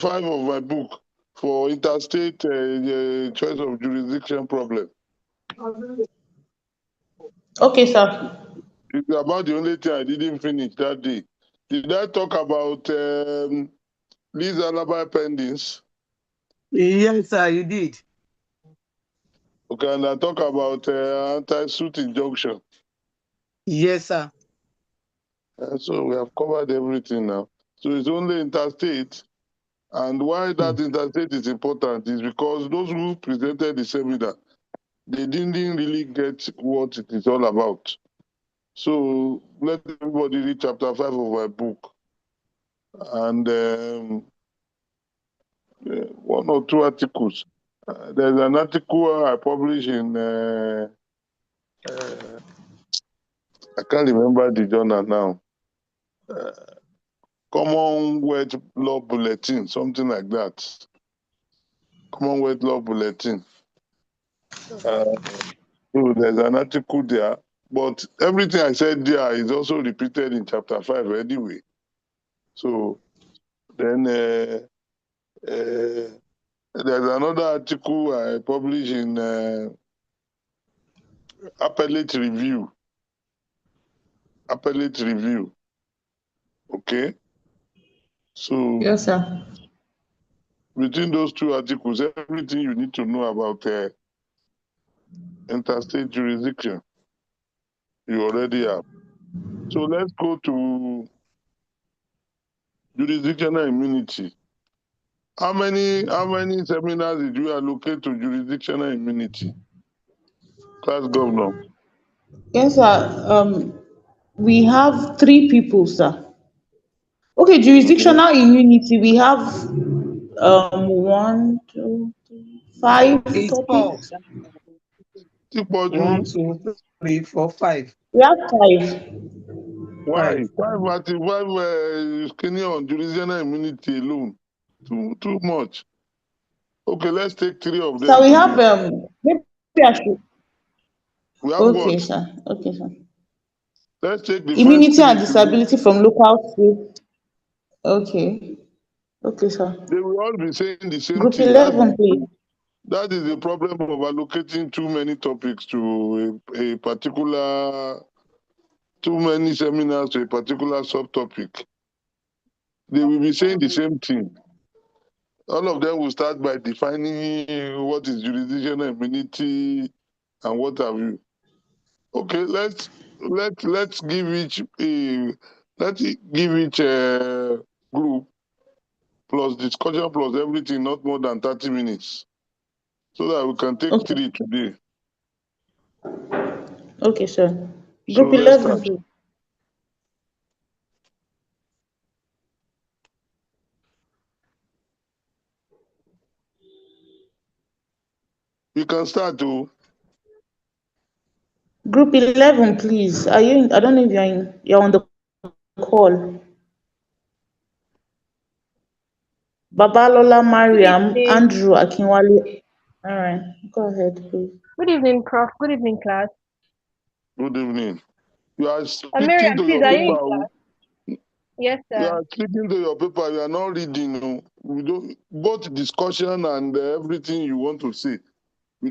5 of my book for interstate choice of jurisdiction problem. Okay, sir. It's about the only thing I didn't finish that day. Did I talk about lease alibi pendings? Yes, sir, you did. Okay, and I talk about anti-suit injunction. Yes, sir. So we have covered everything now. So it's only interstate. And why that interstate is important is because those who presented the seminar, they didn't really get what it is all about. So let everybody read chapter 5 of my book. And one or two articles. There's an article I published in, I can't remember the journal now. Commonwealth Law Bulletin, something like that. Commonwealth Law Bulletin. So there's an article there, but everything I said there is also repeated in chapter 5 anyway. So then there's another article I published in Appellate Review. Appellate Review. Okay? So Yes, sir. between those two articles, everything you need to know about interstate jurisdiction, you already have. So let's go to jurisdictional immunity. How many seminars did you allocate to jurisdictional immunity? Class governor. Yes, sir. We have 3 people, sir. Okay, jurisdictional immunity. We have 1, 2, 3, 5 It's 4. topics. 1, 2, 3, 4, 5. We have 5. Why? 5. 5 skinny on jurisdictional immunity alone. Too much. Okay, let's take 3 of them So we have today. maybe I should. We have Okay, what? sir. Okay, sir. Let's take the first Immunity 3 and today. disability from local state. Okay. Okay, sir. They will all be saying the same Group thing. 11, please. That is the problem of allocating too many topics to a particular, too many seminars to a particular subtopic. They will be saying the same thing. All of them will start by defining what is jurisdictional immunity and what have you. Okay, let's give each group plus discussion plus everything not more than 30 minutes, so that we can take Okay. 3 today. Okay, sir. So Group let's 11, start. please. You can start to. Group 11, please. Are you? I don't know if you're on the call. Babalola Good Mariam, evening. Andrew Akinwale. All right, go ahead, please. Good evening, Prof. Good evening, class. Good evening. You are Miriam, speaking to please, your are you in paper. class? Yes, You sir. are speaking to your paper. You are not reading. No. We don't both discussion and everything you want to say. We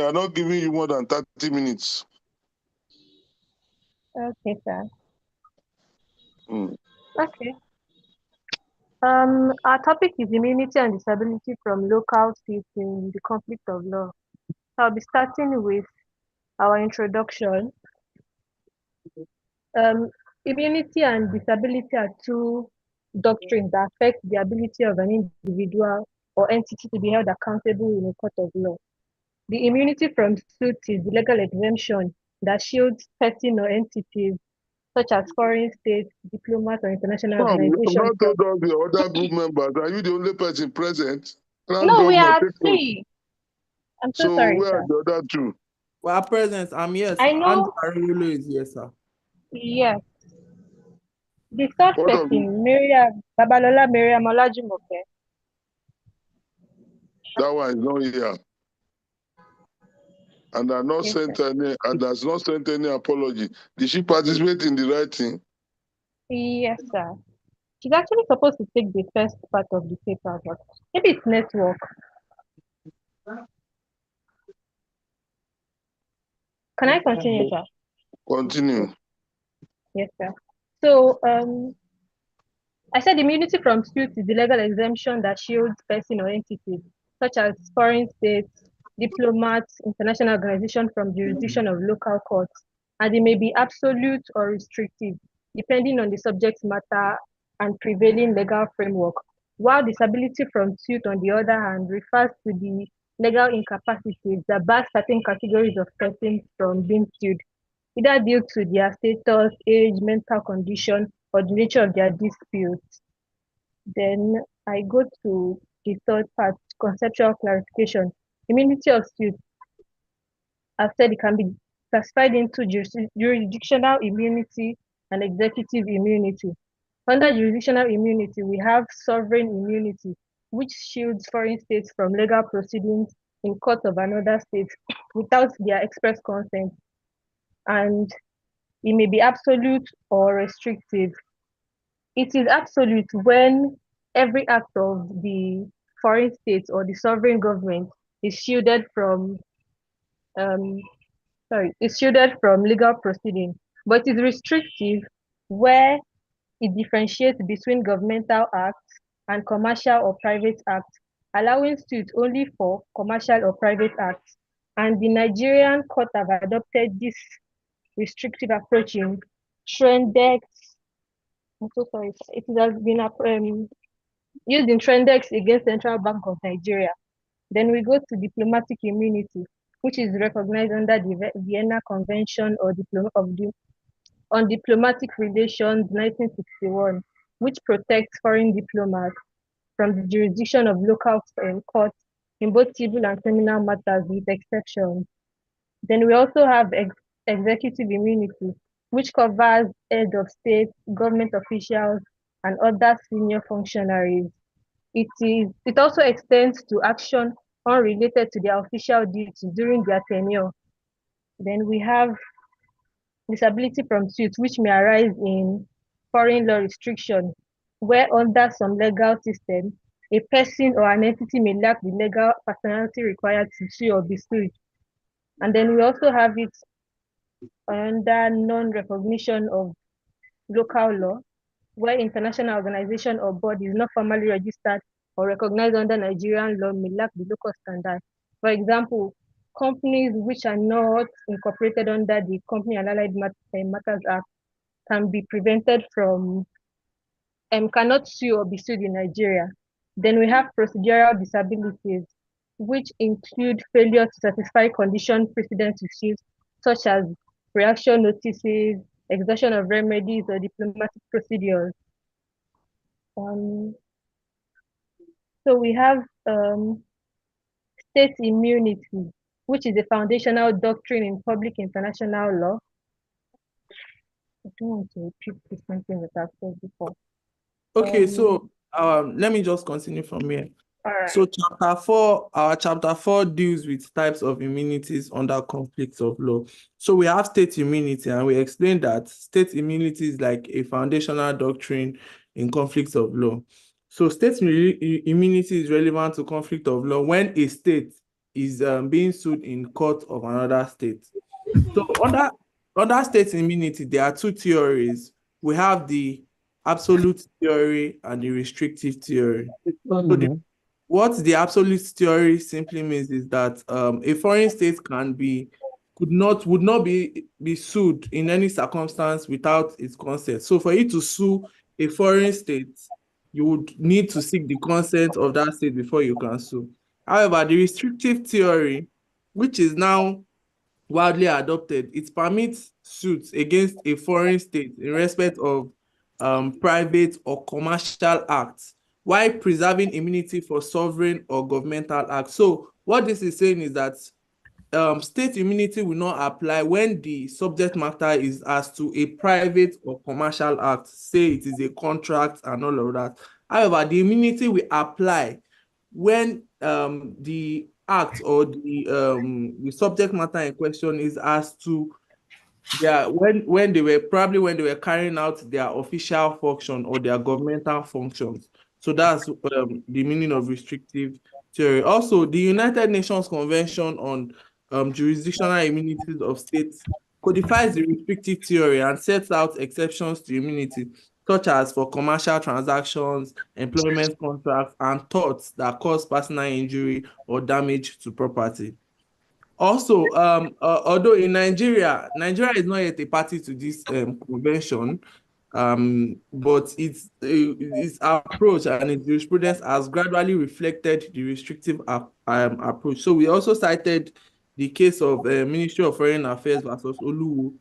are not giving you more than 30 minutes. Okay, sir. Mm. Okay. Our topic is immunity and disability from local states in the conflict of law. I'll be starting with our introduction. Immunity and disability are two doctrines that affect the ability of an individual or entity to be held accountable in a court of law. The immunity from suit is the legal exemption that shields persons or entities such as foreign states, diplomats, or international You have organizations not from. told us the other group members. Are you the only person present? Class No, we governor, are take note. 3. I'm so So sorry, where are sir. the other 2? We are present. I'm here, sir. I And know, Arulu is here, sir. yes. The third What of you? person, Babalola Miriam Olajumoke. That one is not here. And has not Yes, sent sir. any apology. Did she participate in the writing? Yes, sir. She's actually supposed to take the first part of the paper, but maybe it's network. Can I continue, sir? Continue. Yes, sir. So, I said immunity from suit is the legal exemption that shields person or entities, such as foreign states, diplomats, international organizations from jurisdiction of local courts, and it may be absolute or restrictive, depending on the subject matter and prevailing legal framework. While disability from suit, on the other hand, refers to the legal incapacities that bar certain categories of persons from being sued, either due to their status, age, mental condition, or the nature of their dispute. Then I go to the third part, conceptual clarification. Immunity of suit, I've said it can be classified into jurisdictional immunity and executive immunity. Under jurisdictional immunity, we have sovereign immunity, which shields foreign states from legal proceedings in court of another state without their express consent. And it may be absolute or restrictive. It is absolute when every act of the foreign state or the sovereign government is shielded from um is shielded from legal proceeding, but it is restrictive where it differentiates between governmental acts and commercial or private acts, allowing suit only for commercial or private acts. And the Nigerian court have adopted this restrictive approach in Trendex. I'm so sorry. It has been used in Trendex against Central Bank of Nigeria. Then we go to diplomatic immunity, which is recognized under the Vienna Convention on Diplomatic Relations 1961, which protects foreign diplomats from the jurisdiction of local courts in both civil and criminal matters with exceptions. Then we also have executive immunity, which covers head of state, government officials, and other senior functionaries. It also extends to action unrelated to their official duties during their tenure. Then we have disability from suit, which may arise in foreign law restriction, where under some legal system, a person or an entity may lack the legal personality required to sue or be sued. And then we also have it under non-recognition of local law, where international organization or body is not formally registered or recognized under Nigerian law may lack the local standard. For example, companies which are not incorporated under the Company and Allied Matters Act can be prevented from, cannot sue or be sued in Nigeria. Then we have procedural disabilities, which include failure to satisfy condition precedent issues, such as reaction notices, exhaustion of remedies, or diplomatic procedures. So we have state immunity, which is a foundational doctrine in public international law. I don't want to repeat the same thing that I've said before. Okay, so let me just continue from here. All right. So our chapter 4 deals with types of immunities under conflicts of law. So we have state immunity, and we explained that state immunity is like a foundational doctrine in conflicts of law. So state immunity is relevant to conflict of law when a state is being sued in court of another state. So under state immunity, there are two theories. We have the absolute theory and the restrictive theory. So what the absolute theory simply means is that a foreign state would not be sued in any circumstance without its consent. So for you to sue a foreign state, you would need to seek the consent of that state before you can sue. However, the restrictive theory, which is now widely adopted, it permits suits against a foreign state in respect of private or commercial acts, while preserving immunity for sovereign or governmental acts. So what this is saying is that state immunity will not apply when the subject matter is as to a private or commercial act, say it is a contract and all of that. However, the immunity will apply when the act or the subject matter in question is as to Yeah, when they were carrying out their official function or their governmental functions. So that's the meaning of restrictive theory. Also, the United Nations Convention on Jurisdictional Immunities of States codifies the restrictive theory and sets out exceptions to immunity, such as for commercial transactions, employment contracts, and torts that cause personal injury or damage to property. Also, although in Nigeria is not yet a party to this convention, but its approach and its jurisprudence has gradually reflected the restrictive approach. So we also cited the case of Ministry of Foreign Affairs versus Oluwo,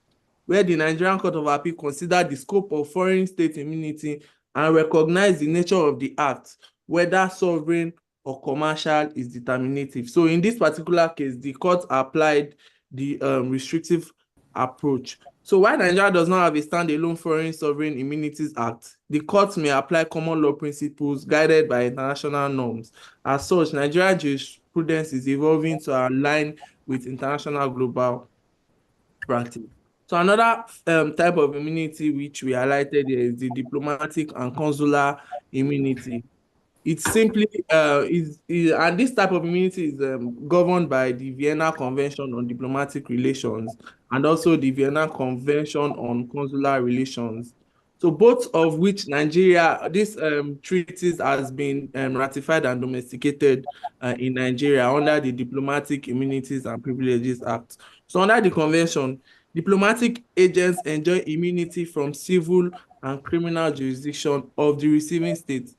where the Nigerian Court of Appeal considered the scope of foreign state immunity and recognized the nature of the act, whether sovereign or commercial is determinative. So in this particular case, the court applied the restrictive approach. So while Nigeria does not have a standalone Foreign Sovereign Immunities Act, the court may apply common law principles guided by international norms. As such, Nigerian jurisprudence is evolving to align with international global practice. So another type of immunity which we highlighted here is the diplomatic and consular immunity. It's simply and this type of immunity is governed by the Vienna Convention on Diplomatic Relations and also the Vienna Convention on Consular Relations. So both of which this treaties has been ratified and domesticated in Nigeria under the Diplomatic Immunities and Privileges Act. So under the convention, diplomatic agents enjoy immunity from civil and criminal jurisdiction of the receiving state.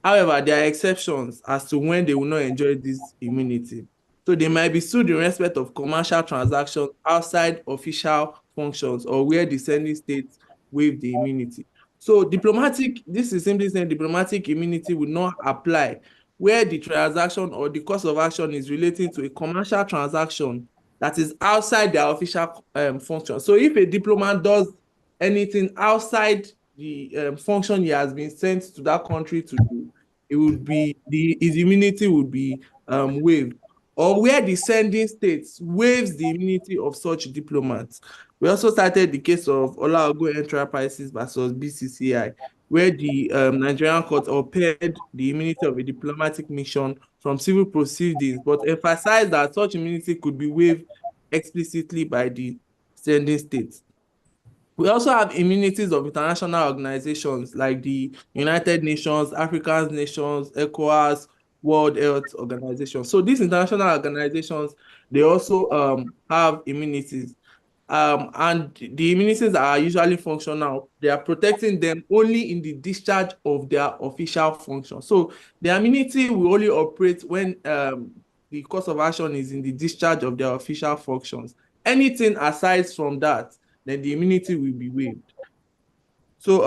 However, there are exceptions as to when they will not enjoy this immunity. So they might be sued in respect of commercial transactions outside official functions or where the sending state waive the immunity. So this is simply saying diplomatic immunity will not apply where the transaction or the course of action is relating to a commercial transaction that is outside their official function. So if a diplomat does anything outside the function he has been sent to that country to do, his immunity would be waived. Or where the sending state waives the immunity of such diplomats. We also cited the case of Olaogo Enterprises versus BCCI, where the Nigerian court upheld the immunity of a diplomatic mission from civil proceedings, but emphasized that such immunity could be waived explicitly by the sending state. We also have immunities of international organizations like the United Nations, African Nations, ECOWAS, World Health Organization. So these international organizations, they also have immunities. And the immunities are usually functional. They are protecting them only in the discharge of their official function. So the immunity will only operate when the course of action is in the discharge of their official functions. Anything aside from that, then the immunity will be waived. So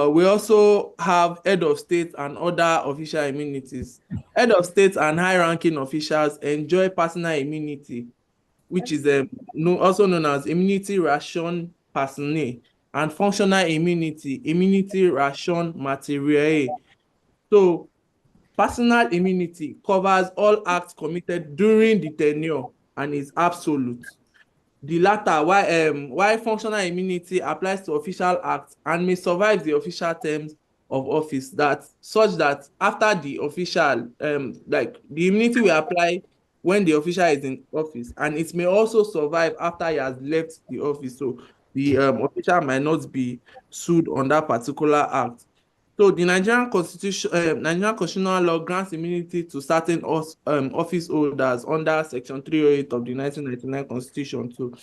we also have head of state and other official immunities. Head of state and high-ranking officials enjoy personal immunity, which is also known as immunity ration personae, and functional immunity ration materiae. So personal immunity covers all acts committed during the tenure and is absolute. The latter, why functional immunity applies to official acts and may survive the official terms of office, such that after the official, like the immunity will apply when the official is in office, and it may also survive after he has left the office. So the official might not be sued on that particular act. So the Nigerian constitutional law grants immunity to certain office holders under Section 308 of the 1999 Constitution too.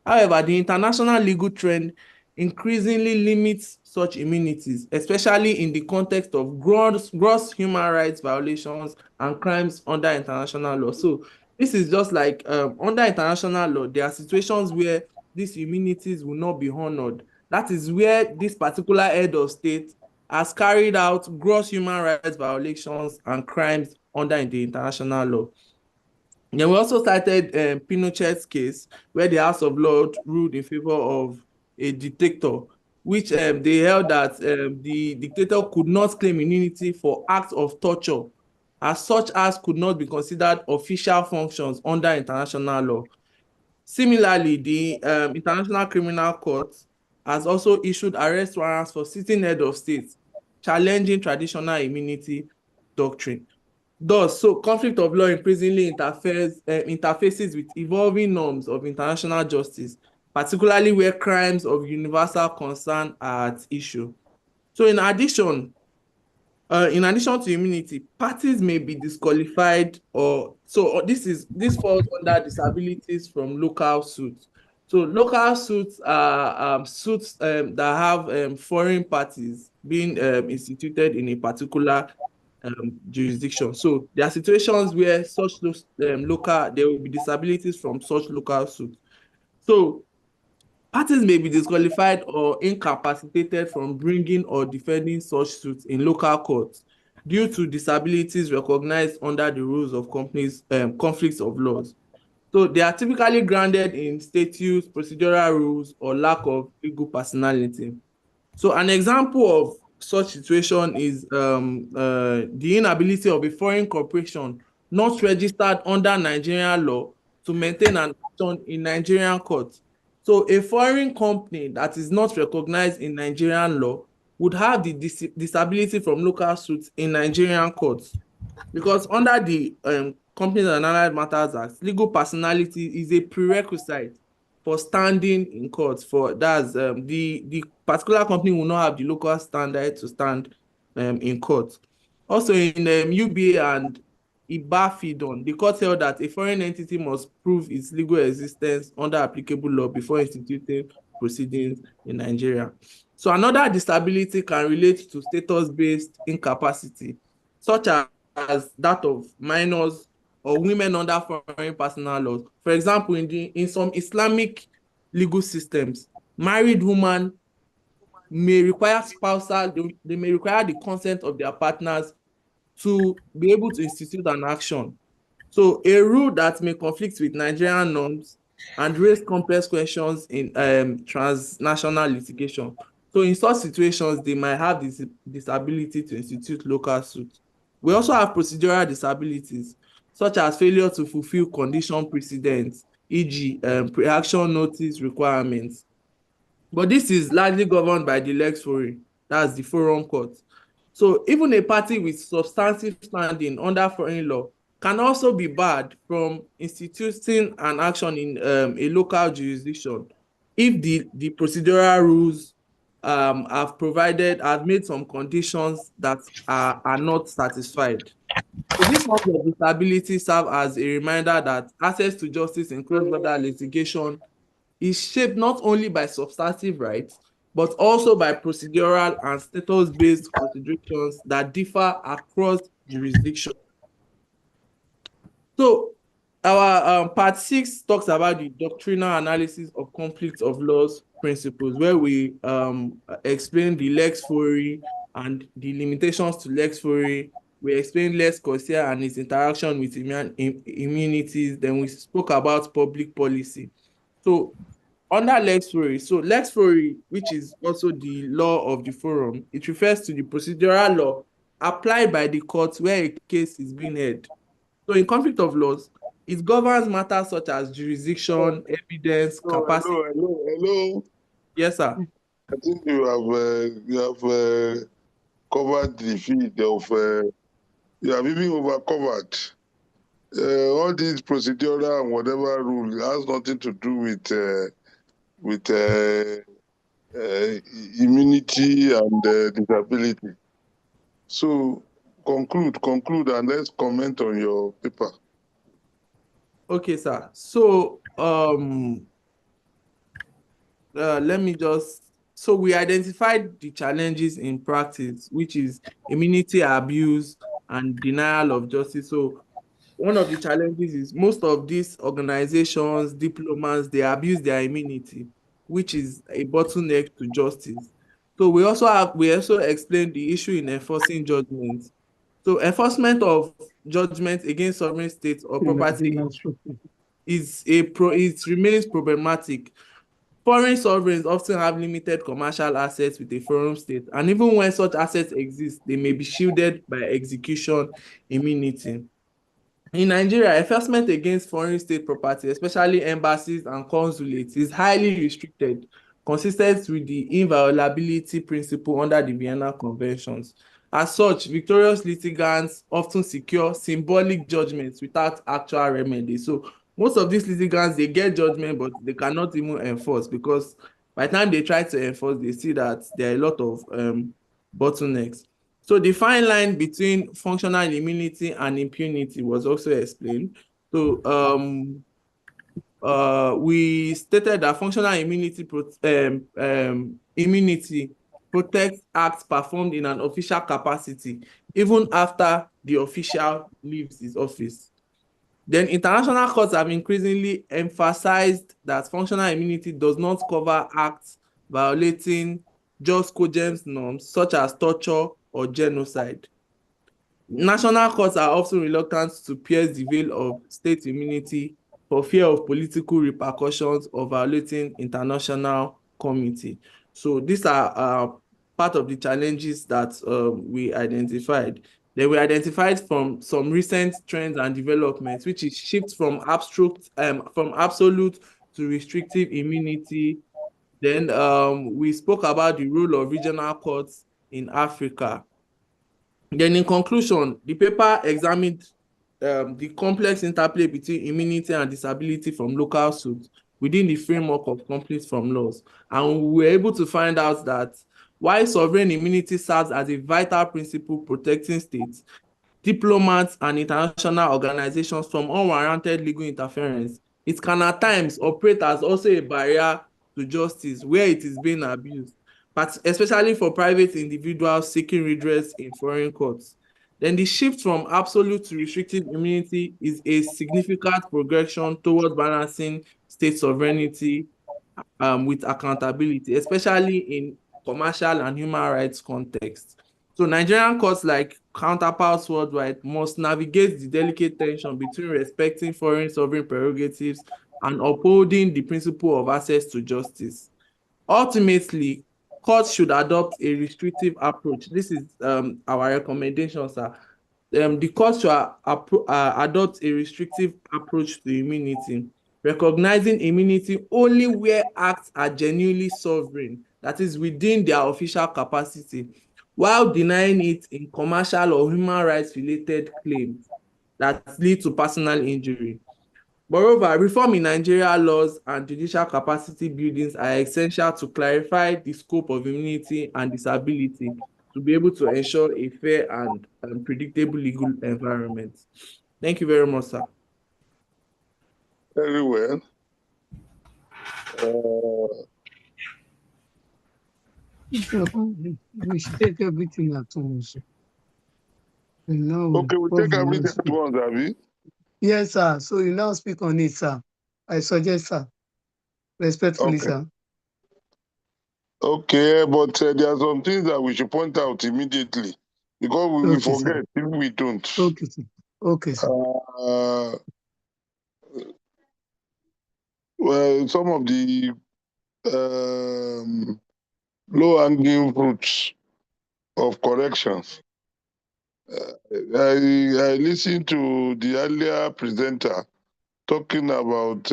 However, the international legal trend increasingly limits such immunities, especially in the context of gross human rights violations and crimes under international law. So this is just like under international law, there are situations where these immunities will not be honored. That is where this particular head of state has carried out gross human rights violations and crimes under the international law. Then we also cited Pinochet's case, where the House of Lords ruled in favor of a dictator, which they held that the dictator could not claim immunity for acts of torture, as such as could not be considered official functions under international law. Similarly, the International Criminal Court has also issued arrest warrants for sitting head of state, challenging traditional immunity doctrine. Thus, so conflict of law increasingly interfaces with evolving norms of international justice, particularly where crimes of universal concern are at issue. So in addition to immunity, parties may be disqualified this falls under disabilities from local suits. So local suits are suits that have foreign parties being instituted in a particular jurisdiction. So there are situations where there will be disabilities from such local suits. So parties may be disqualified or incapacitated from bringing or defending such suits in local courts due to disabilities recognized under the rules of companies conflicts of laws. So they are typically grounded in statutes, procedural rules, or lack of legal personality. So an example of such situation is the inability of a foreign corporation not registered under Nigerian law to maintain an action in Nigerian court. So a foreign company that is not recognized in Nigerian law would have the disability from local suits in Nigerian courts. Because under the Companies and Allied Matters Act, legal personality is a prerequisite for standing in court. The particular company will not have the local standard to stand in court. Also in UBA and IBAFIDON, the court held that a foreign entity must prove its legal existence under applicable law before instituting proceedings in Nigeria. So another disability can relate to status-based incapacity, such as that of minors or women under foreign personal laws. For example, in some Islamic legal systems, married women may require they may require the consent of their partners to be able to institute an action. So a rule that may conflict with Nigerian norms and raise complex questions in transnational litigation. So in such situations, they might have this disability to institute local suits. We also have procedural disabilities, such as failure to fulfill condition precedents, e.g., pre-action notice requirements. But this is largely governed by the lex fori, that's the forum court. So even a party with substantive standing under foreign law can also be barred from instituting an action in a local jurisdiction if the procedural rules have made some conditions that are not satisfied. So these forms of disability serve as a reminder that access to justice in cross-border litigation is shaped not only by substantive rights, but also by procedural and status-based considerations that differ across jurisdictions. So our part 6 talks about the doctrinal analysis of conflicts of laws principles, where we explain the lex fori and the limitations to lex fori. We explained lex corsia and its interaction with immunities. Then we spoke about public policy. So under lex fori, so lex fori, which is also the law of the forum, it refers to the procedural law applied by the court where a case is being heard. So in conflict of laws, it governs matters such as jurisdiction, evidence, capacity. Hello. Yes, sir. I think you have covered the field of you have even overcovered all these procedural and whatever rule has nothing to do with immunity and disability. So conclude, and let's comment on your paper. Okay, sir. So so we identified the challenges in practice, which is immunity abuse and denial of justice. So one of the challenges is most of these organizations, diplomats, they abuse their immunity, which is a bottleneck to justice. So we also explained the issue in enforcing judgments. So enforcement of judgment against sovereign states or property it remains problematic. Foreign sovereigns often have limited commercial assets with a foreign state, and even when such assets exist, they may be shielded by execution immunity. In Nigeria, enforcement against foreign state property, especially embassies and consulates, is highly restricted, consistent with the inviolability principle under the Vienna Conventions. As such, victorious litigants often secure symbolic judgments without actual remedy. So most of these litigants, they get judgment, but they cannot even enforce, because by the time they try to enforce, they see that there are a lot of bottlenecks. So the fine line between functional immunity and impunity was also explained. So we stated that functional immunity protects acts performed in an official capacity, even after the official leaves his office. Then international courts have increasingly emphasized that functional immunity does not cover acts violating just cogent norms, such as torture or genocide. National courts are often reluctant to pierce the veil of state immunity for fear of political repercussions or violating international comity. So these are part of the challenges that we identified. They were identified from some recent trends and developments, which is shift from absolute to restrictive immunity. Then we spoke about the role of regional courts in Africa. Then, in conclusion, the paper examined the complex interplay between immunity and disability from local suits within the framework of conflicts from laws. And we were able to find out that while sovereign immunity serves as a vital principle protecting states, diplomats, and international organizations from unwarranted legal interference, it can at times operate as also a barrier to justice where it is being abused, but especially for private individuals seeking redress in foreign courts. Then the shift from absolute to restrictive immunity is a significant progression towards balancing state sovereignty with accountability, especially in commercial and human rights context. So Nigerian courts, like counterparts worldwide, must navigate the delicate tension between respecting foreign sovereign prerogatives and upholding the principle of access to justice. Ultimately, courts should adopt a restrictive approach. This is our recommendation, sir. The court should adopt a restrictive approach to immunity, recognizing immunity only where acts are genuinely sovereign, that is within their official capacity, while denying it in commercial or human rights related claims that lead to personal injury. Moreover, reform in Nigeria laws and judicial capacity buildings are essential to clarify the scope of immunity and disability to be able to ensure a fair and predictable legal environment. Thank you very much, sir. Very well. We should take everything at once. Okay, we take everything at once, Abby. Yes, sir. So you now speak on it, sir. I suggest, sir. Respectfully, Okay. sir. Okay, but there are some things that we should point out immediately because we will forget if we don't. Okay, sir. Okay, sir. Well, some of the low-hanging fruits of corrections. I listened to the earlier presenter talking about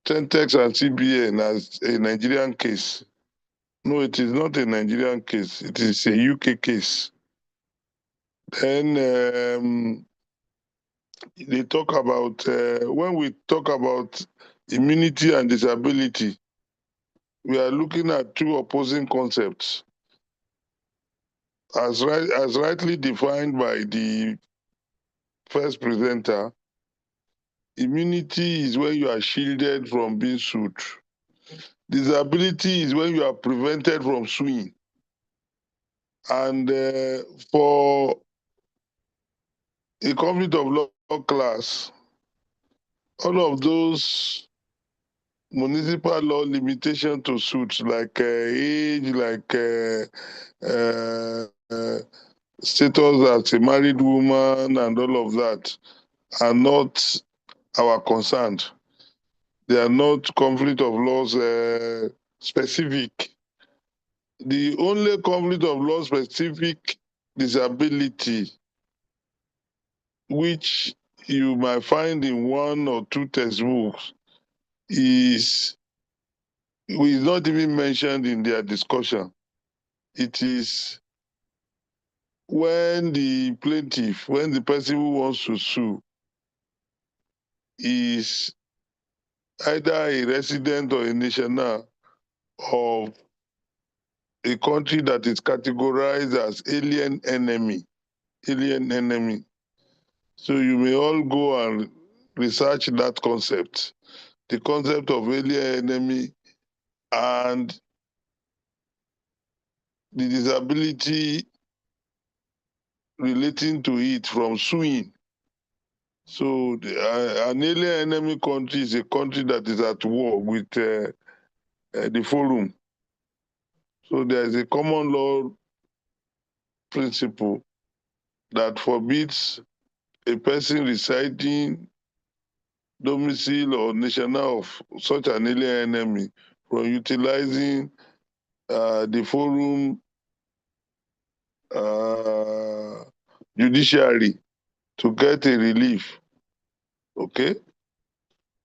Tentex and CBN as a Nigerian case. No, it is not a Nigerian case. It is a UK case. Then they talk about, when we talk about immunity and disability, we are looking at two opposing concepts. As rightly defined by the first presenter, immunity is when you are shielded from being sued. Disability is when you are prevented from suing. And for a conflict of law class, all of those municipal law limitation to suits like age, like status as a married woman and all of that are not our concern. They are not conflict of laws specific. The only conflict of law specific disability which you might find in one or two textbooks is not even mentioned in their discussion. It is when the plaintiff, when the person who wants to sue is either a resident or a national of a country that is categorized as alien enemy. Alien enemy. So you may all go and research that concept, the concept of alien enemy and the disability relating to it from suing. So an alien enemy country is a country that is at war with the forum. So there is a common law principle that forbids a person residing, domicile, or national of such an alien enemy from utilizing the forum judiciary to get a relief. Okay?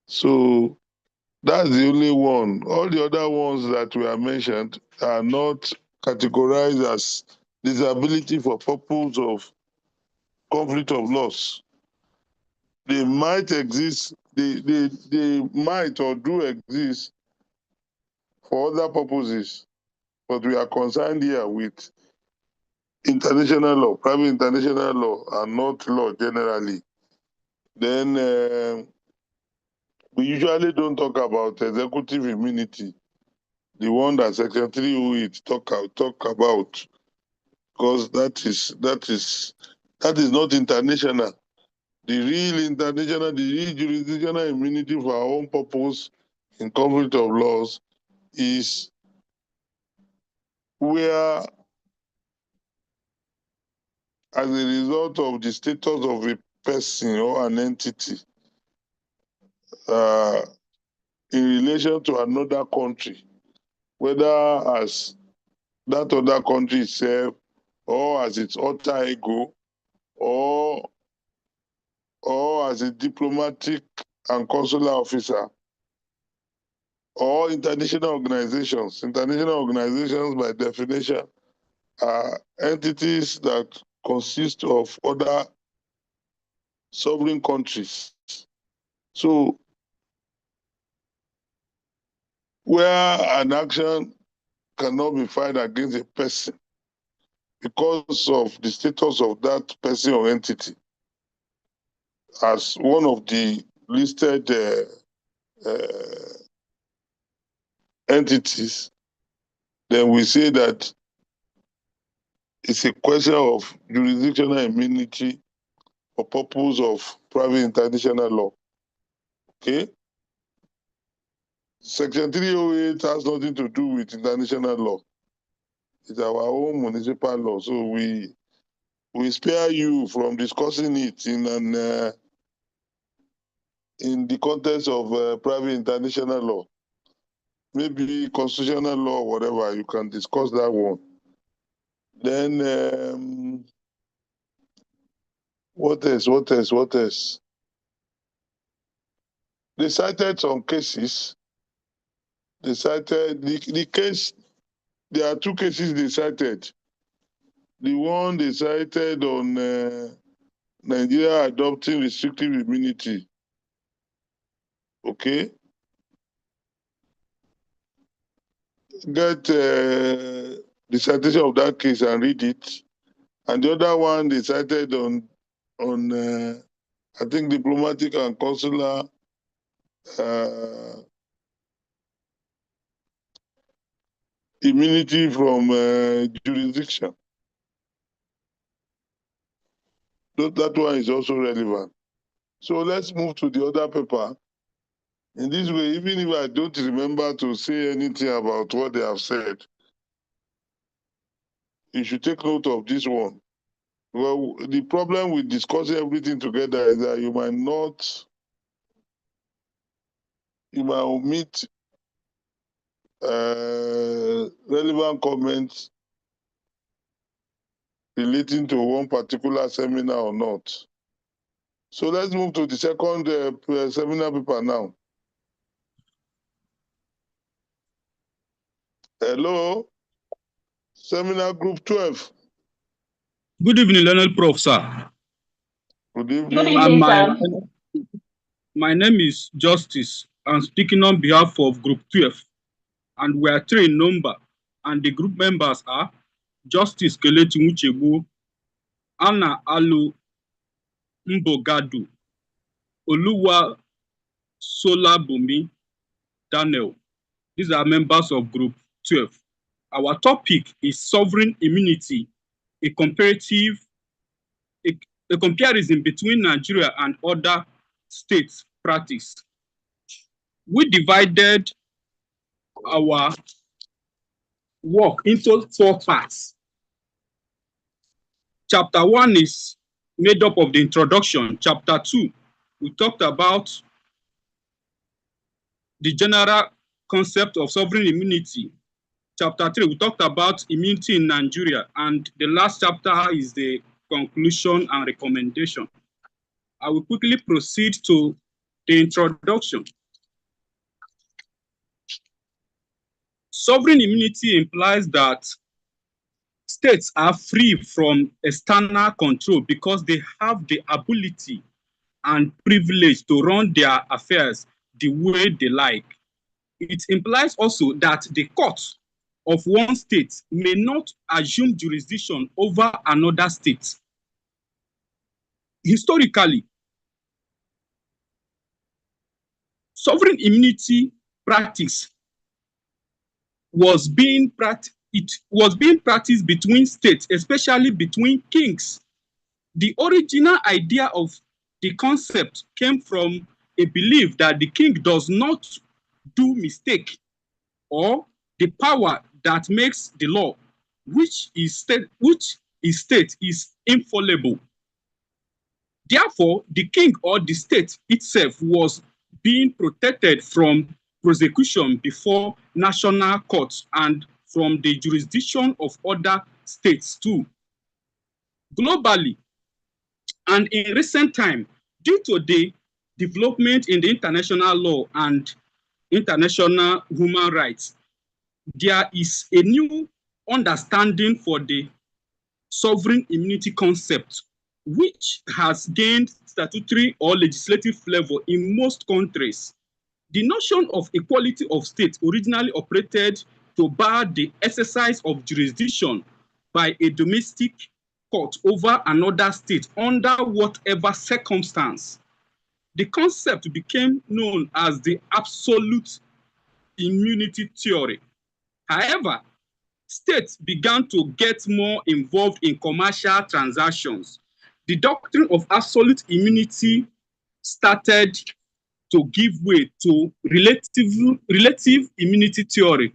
So that's the only one. All the other ones that were mentioned are not categorized as disability for purpose of conflict of laws. They might exist, they might or do exist for other purposes, but we are concerned here with international law, private international law, and not law generally. Then we usually don't talk about executive immunity, the one that Section 308 talk about, because that is not international. The real jurisdictional immunity for our own purpose in conflict of laws is where, as a result of the status of a person or an entity uh, in relation to another country, whether as that other country itself or as its alter ego or as a diplomatic and consular officer, or international organizations. International organizations, by definition, are entities that consist of other sovereign countries. So, where an action cannot be filed against a person because of the status of that person or entity as one of the listed entities, then we say that it's a question of jurisdictional immunity for purpose of private international law. Okay? Section 308 has nothing to do with international law. It's our own municipal law. So we spare you from discussing it in the context of private international law. Maybe constitutional law or whatever, you can discuss that one. Then what else? They cited some cases. They cited the case, there are two cases they cited. The one they cited on Nigeria adopting restrictive immunity. Okay? Get the citation of that case and read it. And the other one they cited on I think diplomatic and consular immunity from jurisdiction. That one is also relevant. So let's move to the other paper. In this way, even if I don't remember to say anything about what they have said, you should take note of this one. Well, the problem with discussing everything together is that you might omit relevant comments relating to one particular seminar or not. So let's move to the second seminar paper now. Hello, seminar group 12. Good evening, learned Prof, sir. Good evening. Good evening, sir. My name is Justice. I'm speaking on behalf of Group 12, and we are 3 in number. And the group members are Justice Kelechi Muchegbu, Anna Alu Mbogadu, Oluwa Solabumi, Daniel. These are members of Group 12. Our topic is sovereign immunity, a comparison between Nigeria and other states practice. We divided our work into 4 parts. Chapter 1 is made up of the introduction. Chapter 2, we talked about the general concept of sovereign immunity. Chapter 3, we talked about immunity in Nigeria. And the last chapter is the conclusion and recommendation. I will quickly proceed to the introduction. Sovereign immunity implies that states are free from external control because they have the ability and privilege to run their affairs the way they like. It implies also that the court of one state may not assume jurisdiction over another state. Historically, sovereign immunity practice was being practiced between states, especially between kings. The original idea of the concept came from a belief that the king does not do mistake, or the power that makes the law, which is state is infallible. Therefore, the king or the state itself was being protected from prosecution before national courts and from the jurisdiction of other states too. Globally, and in recent time, due to the development in the international law and international human rights, there is a new understanding for the sovereign immunity concept, which has gained statutory or legislative flavor in most countries. The notion of equality of states originally operated to bar the exercise of jurisdiction by a domestic court over another state under whatever circumstance. The concept became known as the absolute immunity theory. However, states began to get more involved in commercial transactions. The doctrine of absolute immunity started to give way to relative immunity theory,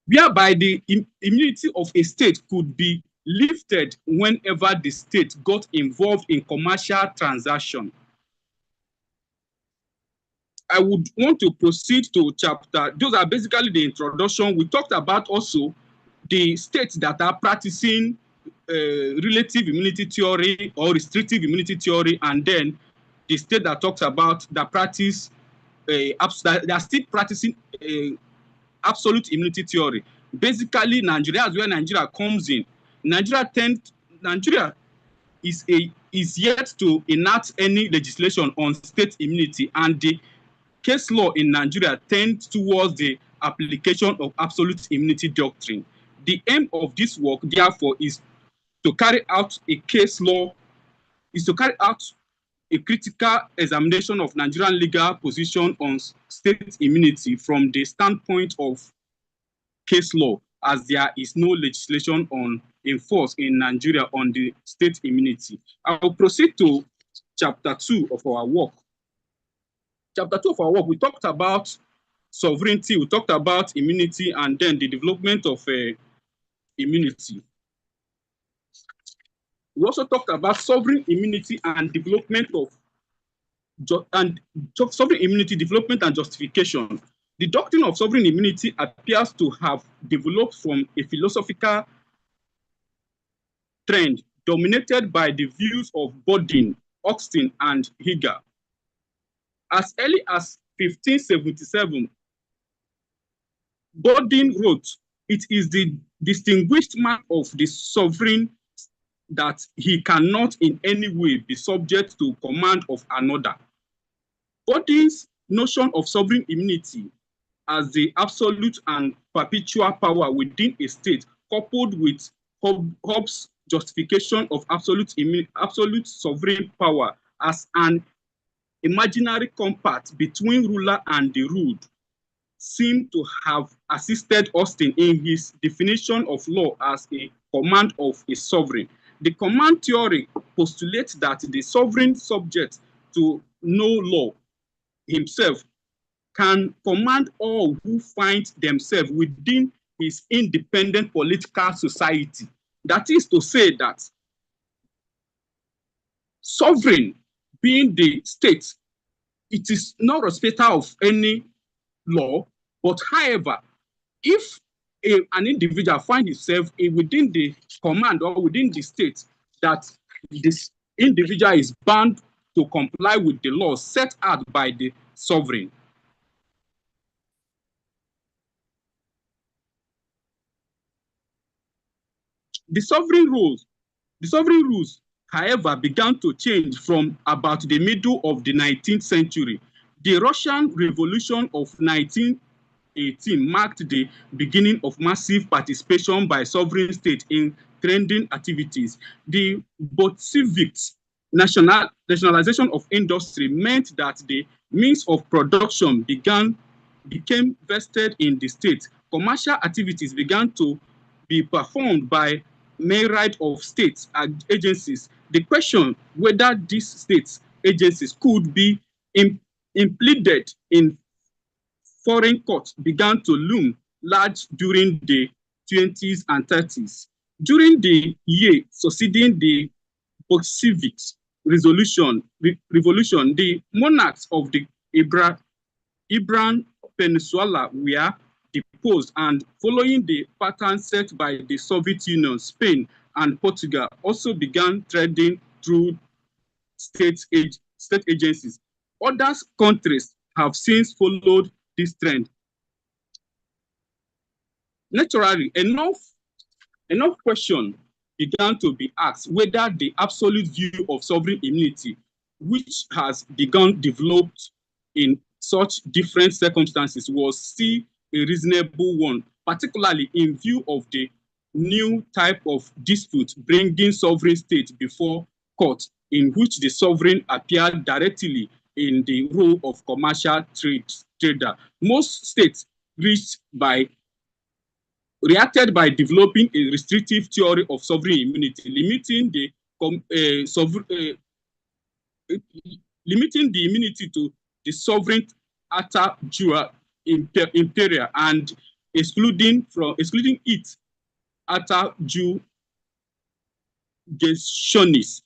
whereby the immunity of a state could be lifted whenever the state got involved in commercial transaction. I would want to proceed to chapter. Those are basically the introduction. We talked about also the states that are practicing relative immunity theory or restrictive immunity theory, and then the state that talks about the practice, they are still practicing absolute immunity theory. Basically, Nigeria is where Nigeria comes in. Nigeria is yet to enact any legislation on state immunity, and the case law in Nigeria tends towards the application of absolute immunity doctrine. The aim of this work, therefore, is to carry out a critical examination of Nigerian legal position on state immunity from the standpoint of case law, as there is no legislation in force in Nigeria on the state immunity. I will proceed to chapter 2 of our work. Chapter 2 of our work, we talked about sovereignty, we talked about immunity, and then the development of immunity. We also talked about sovereign immunity and development of sovereign immunity development and justification. The doctrine of sovereign immunity appears to have developed from a philosophical trend dominated by the views of Bodin, Austin, and Higa. As early as 1577, Bodin wrote, "It is the distinguished mark of the sovereign that he cannot in any way be subject to command of another." Bodin's notion of sovereign immunity as the absolute and perpetual power within a state, coupled with Hobbes' justification of absolute sovereign power as an imaginary compact between ruler and the ruled, seem to have assisted Austin in his definition of law as a command of a sovereign. The command theory postulates that the sovereign subject to no law himself can command all who find themselves within his independent political society. That is to say that sovereign, being the state, it is not respecter of any law, but however, if an individual finds himself within the command or within the state, that this individual is bound to comply with the laws set out by the sovereign. The sovereign rules, however, began to change from about the middle of the 19th century. The Russian Revolution of 1918 marked the beginning of massive participation by sovereign states in trading activities. The Bolshevik nationalization of industry meant that the means of production became vested in the state. Commercial activities began to be performed by myriad of state agencies. The question whether these state agencies could be implemented in foreign courts began to loom large during the 20s and 30s. During the year succeeding the Bolshevik revolution, the monarchs of the Iberian Peninsula were deposed, and following the pattern set by the Soviet Union, Spain, and Portugal also began trading through state agencies. Other countries have since followed this trend. Naturally, enough questions began to be asked whether the absolute view of sovereign immunity, which has begun developed in such different circumstances, was still a reasonable one, particularly in view of the new type of dispute bringing sovereign states before court, in which the sovereign appeared directly in the role of commercial trader. Most states reacted by developing a restrictive theory of sovereign immunity, limiting the immunity to the sovereign alter jura imperia and excluding it alter jurisdictionis,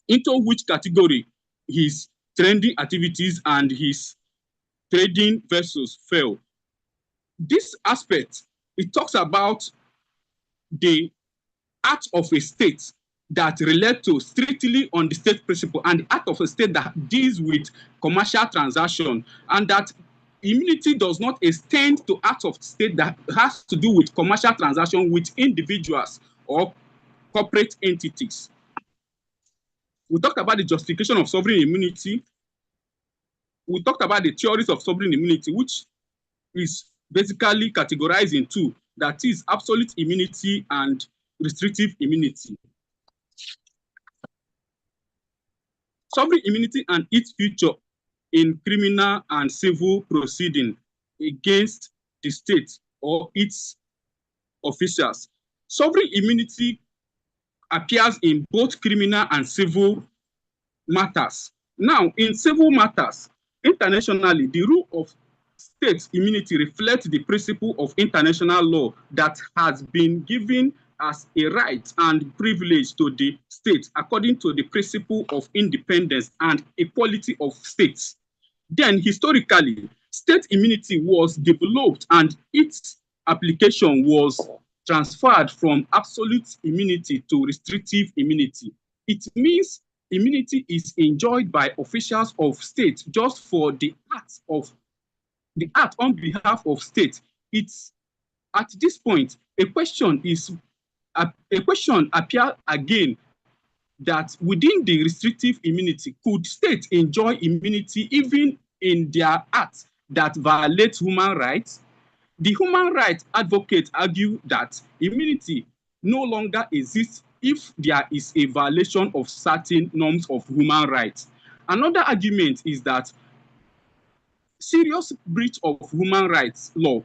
into which category his trading activities and his trading vessels fell. This aspect, it talks about the act of a state that relate to strictly on the state principle, and the act of a state that deals with commercial transaction, and that immunity does not extend to acts of state that has to do with commercial transaction with individuals or corporate entities. We talked about the justification of sovereign immunity. We talked about the theories of sovereign immunity, which is basically categorized in two, that is absolute immunity and restrictive immunity. Sovereign immunity and its future in criminal and civil proceeding against the state or its officials. Sovereign immunity appears in both criminal and civil matters. Now, in civil matters, internationally, the rule of state immunity reflects the principle of international law that has been given as a right and privilege to the state according to the principle of independence and equality of states. Then, historically, state immunity was developed and its application was transferred from absolute immunity to restrictive immunity. It means immunity is enjoyed by officials of state just for the act on behalf of state. It's at this point a question appears again, that within the restrictive immunity, could states enjoy immunity even in their acts that violate human rights? The human rights advocates argue that immunity no longer exists if there is a violation of certain norms of human rights. Another argument is that serious breach of human rights law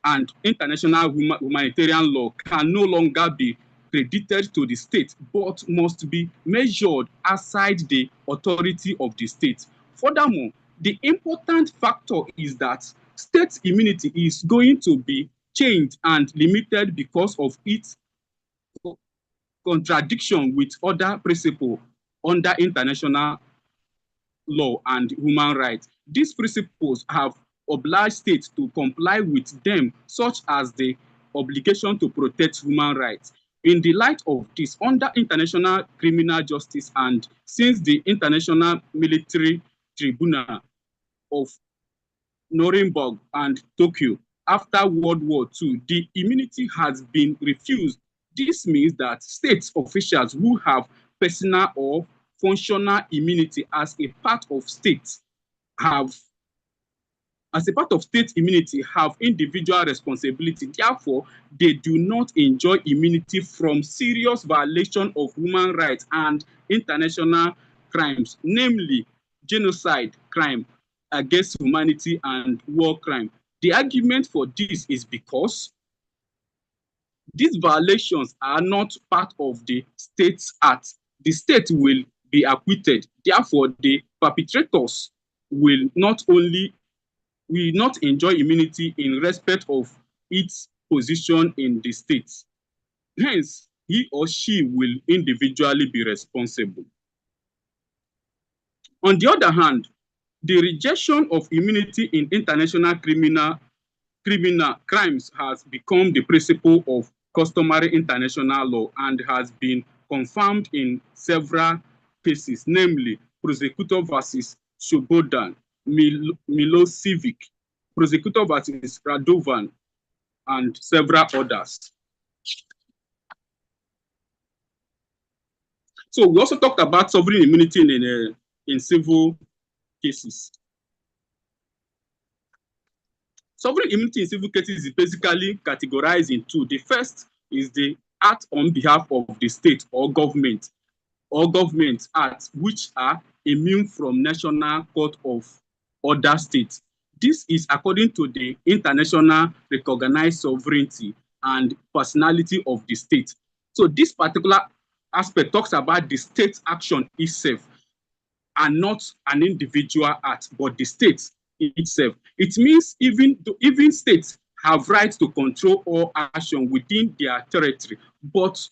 and international humanitarian law can no longer be credited to the state, but must be measured outside the authority of the state. Furthermore, the important factor is that state immunity is going to be changed and limited because of its contradiction with other principles under international law and human rights. These principles have obliged states to comply with them, such as the obligation to protect human rights. In the light of this, under international criminal justice and since the International Military Tribunal of Nuremberg and Tokyo after World War II, the immunity has been refused. This means that state officials who have personal or functional immunity as a part of state immunity have individual responsibility. Therefore, they do not enjoy immunity from serious violation of human rights and international crimes, namely genocide crime against humanity and war crime. The argument for this is because these violations are not part of the state's act. The state will be acquitted. Therefore, the perpetrators will not enjoy immunity in respect of its position in the state. Hence, he or she will individually be responsible. On the other hand, the rejection of immunity in international criminal crimes has become the principle of customary international law and has been confirmed in several cases, namely Prosecutor versus Shobodan, Milosevic, Prosecutor versus Radovan, and several others. So we also talked about sovereign immunity in civil cases. Sovereign immunity in civil cases is basically categorized in two. The first is the act on behalf of the state or government acts which are immune from national court of other states. This is according to the international recognized sovereignty and personality of the state. So this particular aspect talks about the state action itself and not an individual act, but the state itself. It means even states have rights to control all action within their territory, but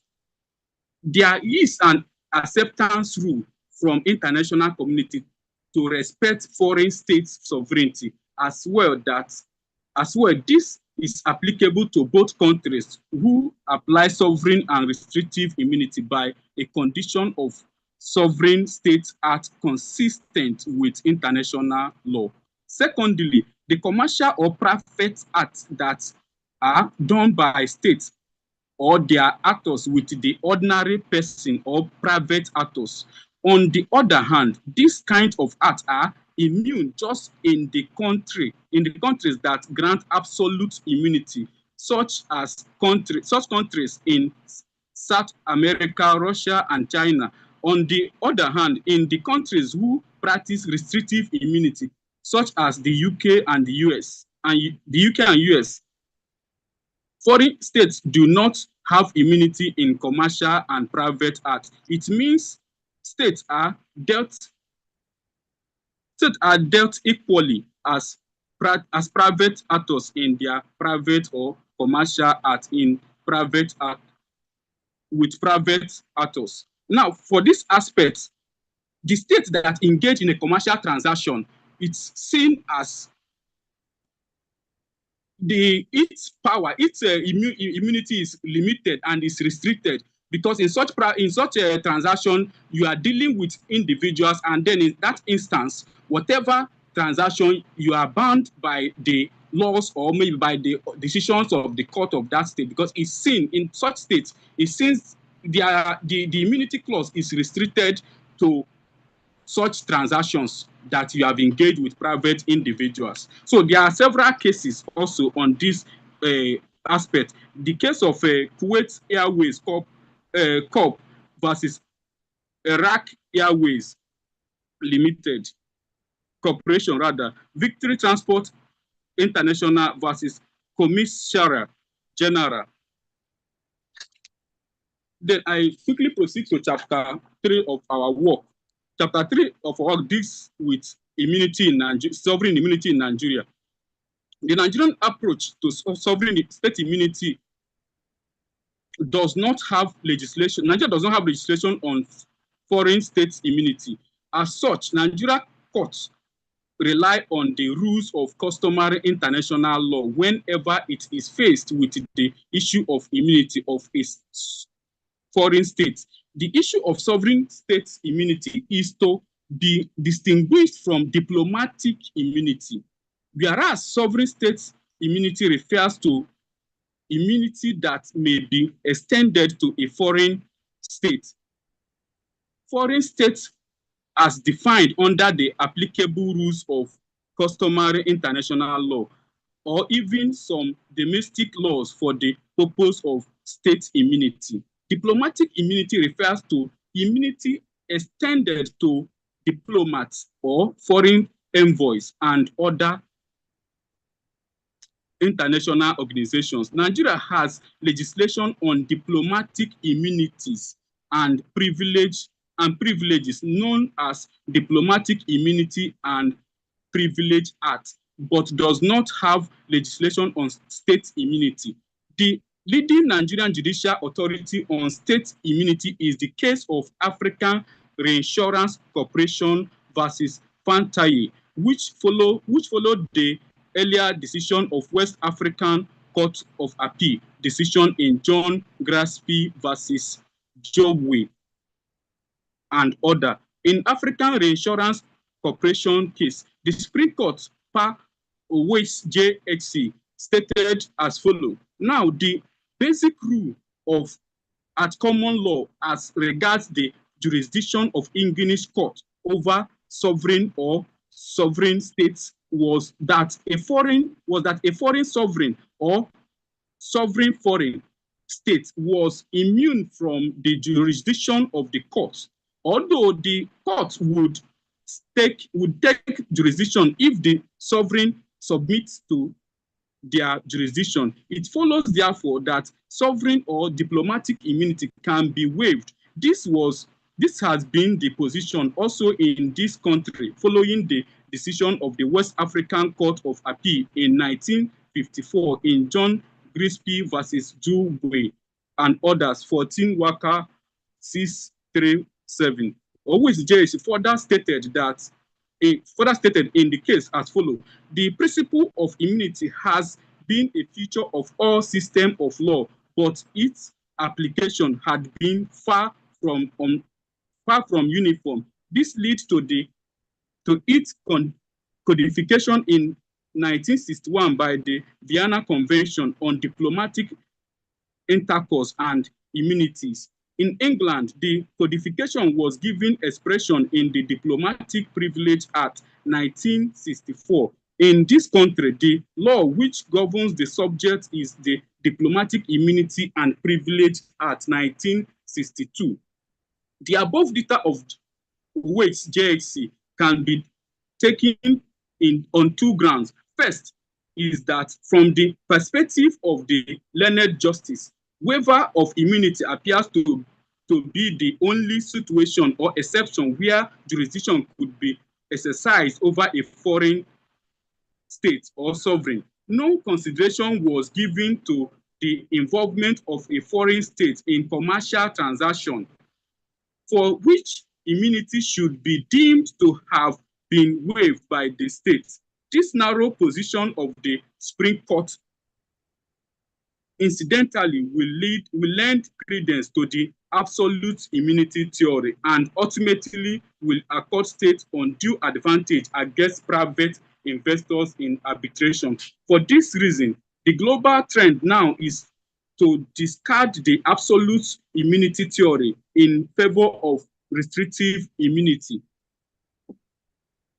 there is an acceptance rule from international community to respect foreign states' sovereignty as well. This is applicable to both countries who apply sovereign and restrictive immunity by a condition of sovereign state act consistent with international law. Secondly, the commercial or private acts that are done by states or their actors with the ordinary person or private actors. On the other hand, these kinds of acts are immune just in the countries that grant absolute immunity, such countries in South America, Russia, and China. On the other hand, in the countries who practice restrictive immunity, such as the UK and the US, foreign states do not have immunity in commercial and private acts. It means states are dealt equally as private actors in their private or commercial acts with private actors. Now, for this aspect, the states that engage in a commercial transaction, it's seen as its power, its immunity is limited and is restricted, because in such a transaction, you are dealing with individuals, and then in that instance, whatever transaction, you are bound by the laws or maybe by the decisions of the court of that state, because it's seen in such states, it seems the immunity clause is restricted to such transactions that you have engaged with private individuals. So there are several cases also on this aspect. The case of Kuwait Airways Corp versus Iraq Airways Limited Corporation, rather, Victory Transport International versus Commissaire General. Then I quickly proceed to chapter 3 of our work. Chapter 3 of our work deals with immunity in Nigeria, sovereign immunity in Nigeria. The Nigerian approach to sovereign state immunity does not have legislation. Nigeria does not have legislation on foreign state immunity. As such, Nigeria courts rely on the rules of customary international law whenever it is faced with the issue of immunity of a foreign state. The issue of sovereign state immunity is to be distinguished from diplomatic immunity, whereas sovereign state immunity refers to immunity that may be extended to a foreign state. Foreign states, as defined under the applicable rules of customary international law, or even some domestic laws for the purpose of state immunity. Diplomatic immunity refers to immunity extended to diplomats or foreign envoys and other international organizations. Nigeria has legislation on diplomatic immunities and privileges known as Diplomatic Immunity and Privilege Act, but does not have legislation on state immunity. The leading Nigerian judicial authority on state immunity is the case of African Reinsurance Corporation versus Fantaye, which followed the earlier decision of West African Court of Appeal decision in John Graspi versus Jobwe and other. In African Reinsurance Corporation case, the Supreme Court per Owais JXC stated as follows. Now, the basic rule of at common law as regards the jurisdiction of English court over sovereign or sovereign states was that a foreign sovereign or sovereign foreign state was immune from the jurisdiction of the court, although the court would take jurisdiction if the sovereign submits to their jurisdiction. It follows, therefore, that sovereign or diplomatic immunity can be waived. This has been the position also in this country following the decision of the West African Court of Appeal in 1954 in John Grisby versus Jubwe and others, 14 Waka 637. Always JS further stated in the case as follows: the principle of immunity has been a feature of all systems of law, but its application had been far from uniform. This leads to its codification in 1961 by the Vienna Convention on Diplomatic Intercourse and Immunities. In England, the codification was given expression in the Diplomatic Privilege Act 1964. In this country, the law which governs the subject is the Diplomatic Immunity and Privilege Act 1962. The above data of weights JXC can be taken on two grounds. First is that from the perspective of the learned justice, waiver of immunity appears to be the only situation or exception where jurisdiction could be exercised over a foreign state or sovereign. No consideration was given to the involvement of a foreign state in commercial transaction, for which immunity should be deemed to have been waived by the state. This narrow position of the Supreme Court incidentally will lend credence to the absolute immunity theory and ultimately will accord states undue advantage against private investors in arbitration. For this reason, the global trend now is to discard the absolute immunity theory in favor of restrictive immunity,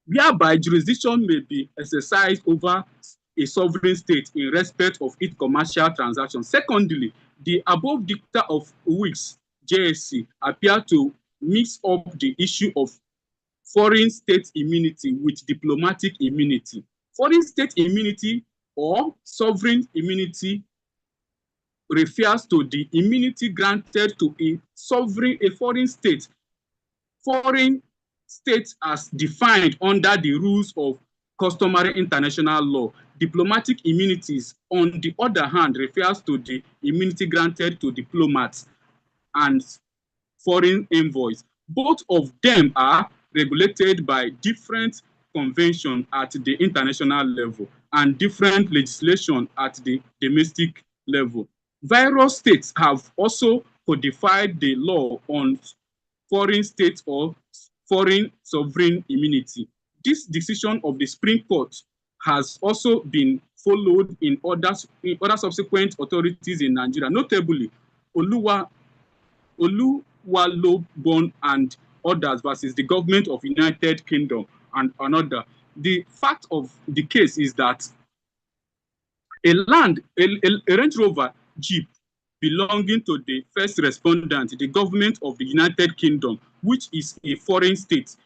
whereby jurisdiction may be exercised over a sovereign state in respect of its commercial transactions. Secondly, the above dicta of Weeks JSC appear to mix up the issue of foreign state immunity with diplomatic immunity. Foreign state immunity or sovereign immunity refers to the immunity granted to a foreign state. Foreign states as defined under the rules of customary international law. Diplomatic immunities, on the other hand, refers to the immunity granted to diplomats and foreign envoys. Both of them are regulated by different conventions at the international level and different legislation at the domestic level. Various states have also codified the law on foreign state or foreign sovereign immunity. This decision of the Supreme Court has also been followed in other subsequent authorities in Nigeria, notably Oluwalobon and others versus the government of United Kingdom and another. The fact of the case is that a Range Rover Jeep belonging to the first respondent, the government of the United Kingdom, which is a foreign state,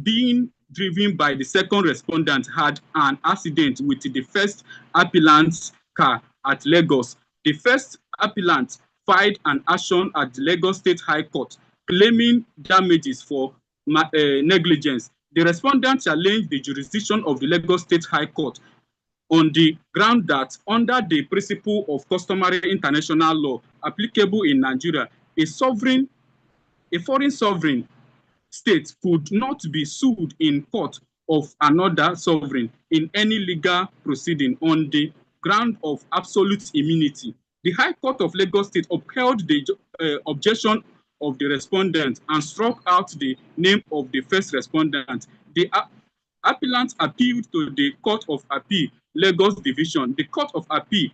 being driven by the second respondent, had an accident with the first appellant's car at Lagos. The first appellant filed an action at the Lagos State High Court claiming damages for negligence. The respondent challenged the jurisdiction of the Lagos State High Court on the ground that under the principle of customary international law applicable in Nigeria, a foreign sovereign state could not be sued in court of another sovereign in any legal proceeding on the ground of absolute immunity. The High Court of Lagos State upheld the objection of the respondent and struck out the name of the first respondent. The appellant appealed to the Court of Appeal, Lagos Division. The Court of Appeal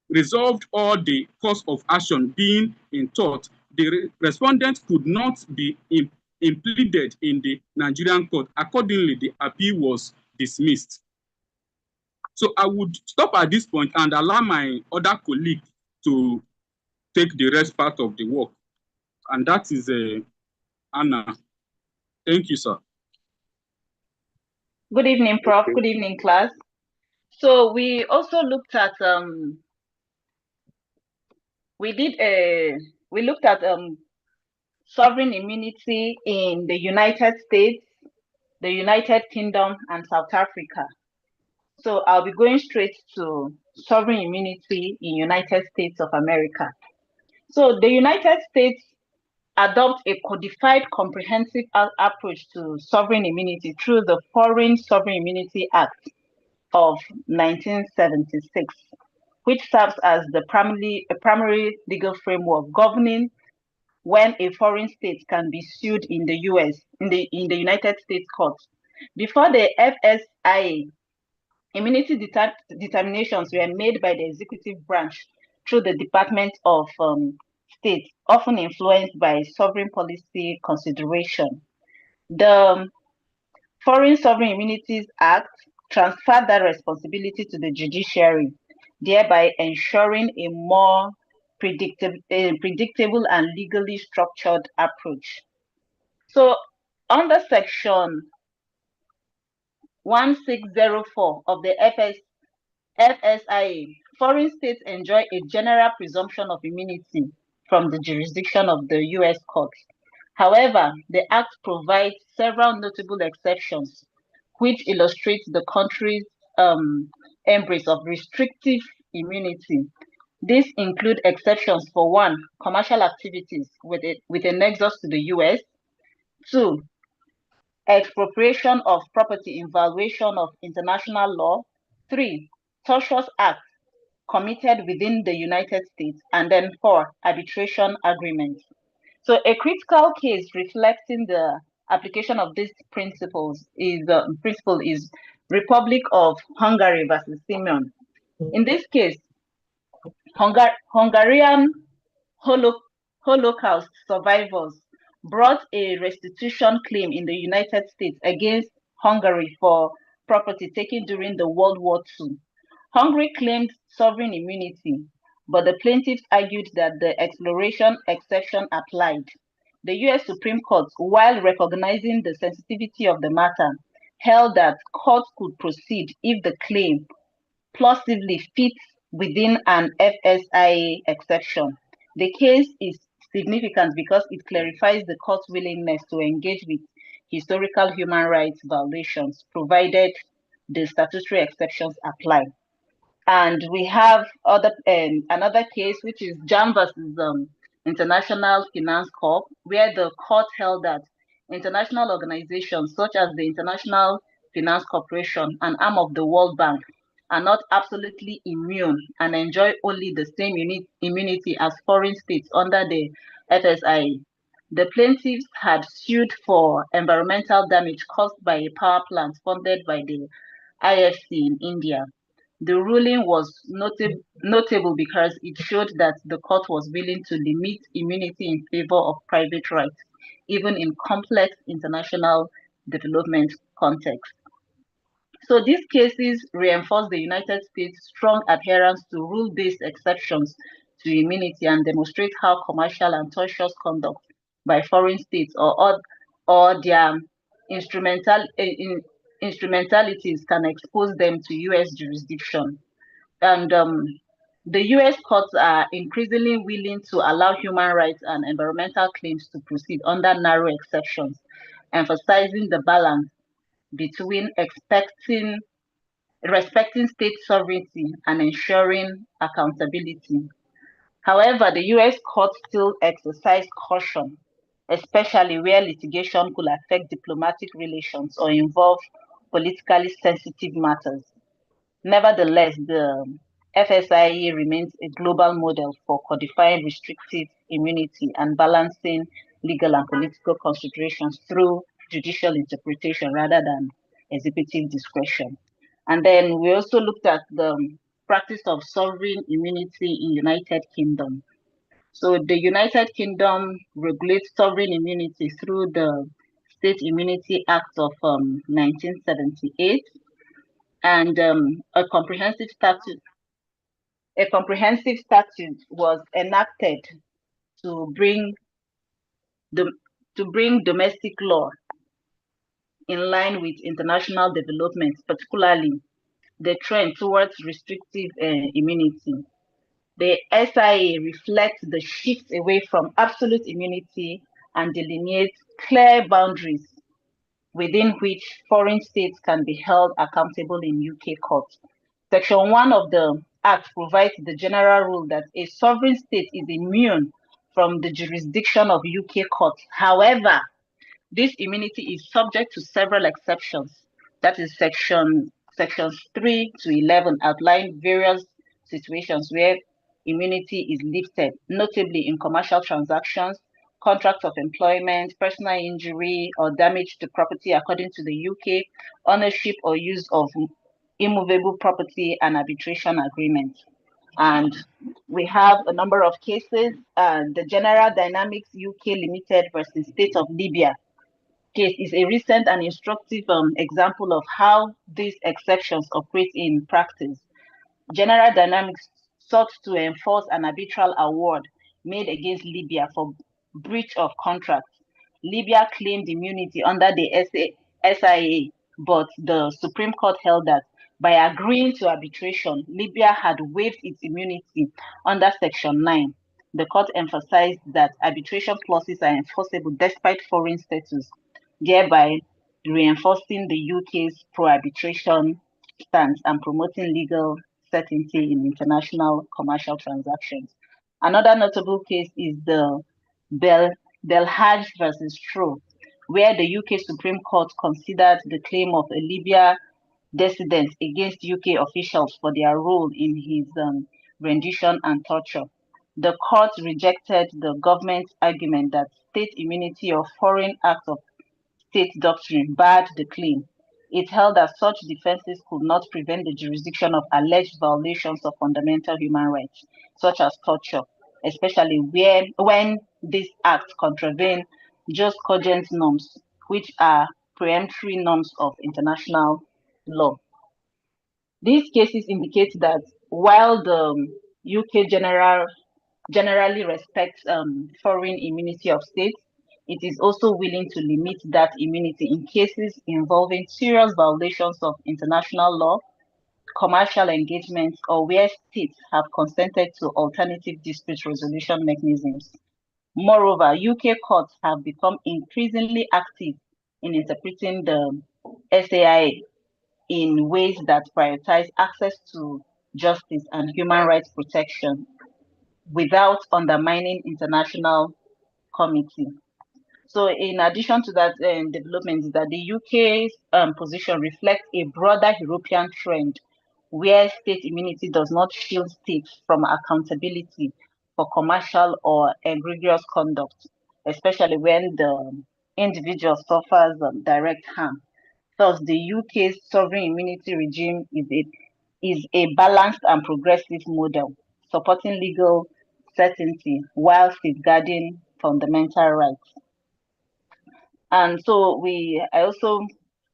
resolved all the cause of action being in tort. The respondent could not be impleaded in the Nigerian court. Accordingly, the appeal was dismissed. So I would stop at this point and allow my other colleague to take the rest part of the work. And that is Anna. Thank you, sir. Good evening, Prof. Good evening, class. So we also looked at we looked at sovereign immunity in the United States, the United Kingdom, and South Africa. So I'll be going straight to sovereign immunity in United States of America. So the United States adopt a codified comprehensive approach to sovereign immunity through the Foreign Sovereign Immunity Act of 1976, which serves as the primary legal framework governing when a foreign state can be sued in the US, in the United States courts. Before the FSIA, immunity determinations were made by the executive branch through the Department of State, often influenced by sovereign policy consideration. The Foreign Sovereign Immunities Act transferred that responsibility to the judiciary, thereby ensuring a more predictable and legally structured approach. So under Section 1604 of the FSIA, foreign states enjoy a general presumption of immunity from the jurisdiction of the U.S. courts. However, the Act provides several notable exceptions, which illustrates the country's embrace of restrictive immunity. These include exceptions for 1, commercial activities with a nexus to the U.S., 2, expropriation of property in violation of international law, 3, tortious acts committed within the United States, and then 4, arbitration agreements. So a critical case reflecting the application of these principles is Republic of Hungary versus Simeon. In this case, Hungarian Holocaust survivors brought a restitution claim in the United States against Hungary for property taken during the World War II. Hungary claimed sovereign immunity, but the plaintiffs argued that the exploration exception applied. The US Supreme Court, while recognizing the sensitivity of the matter, held that courts could proceed if the claim plausibly fits within an FSIA exception. The case is significant because it clarifies the court's willingness to engage with historical human rights violations, provided the statutory exceptions apply. And we have another case, which is JAM versus International Finance Corp, where the court held that international organizations such as the International Finance Corporation, an arm of the World Bank, are not absolutely immune and enjoy only the same immunity as foreign states under the FSIA. The plaintiffs had sued for environmental damage caused by a power plant funded by the IFC in India. The ruling was notable because it showed that the court was willing to limit immunity in favor of private rights, even in complex international development contexts. So these cases reinforce the United States' strong adherence to rule-based exceptions to immunity and demonstrate how commercial and tortious conduct by foreign states or their instrumentalities can expose them to U.S. jurisdiction. And the U.S. courts are increasingly willing to allow human rights and environmental claims to proceed under narrow exceptions, emphasizing the balance between respecting state sovereignty and ensuring accountability. However, the U.S. courts still exercise caution, especially where litigation could affect diplomatic relations or involve politically sensitive matters. Nevertheless, the FSIA remains a global model for codifying restrictive immunity and balancing legal and political considerations through judicial interpretation rather than executive discretion. And then we also looked at the practice of sovereign immunity in United Kingdom. So the United Kingdom regulates sovereign immunity through the State Immunity Act of 1978, and a comprehensive statute was enacted to bring domestic law in line with international developments, particularly the trend towards restrictive immunity. The SIA reflects the shift away from absolute immunity and delineates clear boundaries within which foreign states can be held accountable in UK courts. Section 1 of the Act provides the general rule that a sovereign state is immune from the jurisdiction of UK courts. However, this immunity is subject to several exceptions. That is sections 3 to 11 outline various situations where immunity is lifted, notably in commercial transactions, contracts of employment, personal injury, or damage to property according to the UK, ownership or use of immovable property, and arbitration agreements. And we have a number of cases. The General Dynamics UK Limited versus State of Libya case is a recent and instructive example of how these exceptions operate in practice. General Dynamics sought to enforce an arbitral award made against Libya for breach of contract. Libya claimed immunity under the SIA, but the Supreme Court held that by agreeing to arbitration, Libya had waived its immunity under Section 9. The court emphasized that arbitration clauses are enforceable despite foreign status, thereby reinforcing the UK's pro-arbitration stance and promoting legal certainty in international commercial transactions. Another notable case is the Belhaj versus Stroh, where the UK Supreme Court considered the claim of a dissidents against UK officials for their role in his rendition and torture. The court rejected the government's argument that state immunity or foreign acts of state doctrine barred the claim. It held that such defenses could not prevent the jurisdiction of alleged violations of fundamental human rights, such as torture, especially when these acts contravene just cogent norms, which are preemptory norms of international law. These cases indicate that while the UK generally respects foreign immunity of states, it is also willing to limit that immunity in cases involving serious violations of international law, commercial engagements, or where states have consented to alternative dispute resolution mechanisms. Moreover, UK courts have become increasingly active in interpreting the SAIA in ways that prioritize access to justice and human rights protection without undermining international committee. So in addition to that development, is that the UK's position reflects a broader European trend where state immunity does not shield states from accountability for commercial or egregious conduct, especially when the individual suffers direct harm. Thus, the UK's sovereign immunity regime is a balanced and progressive model, supporting legal certainty while safeguarding fundamental rights. And so we also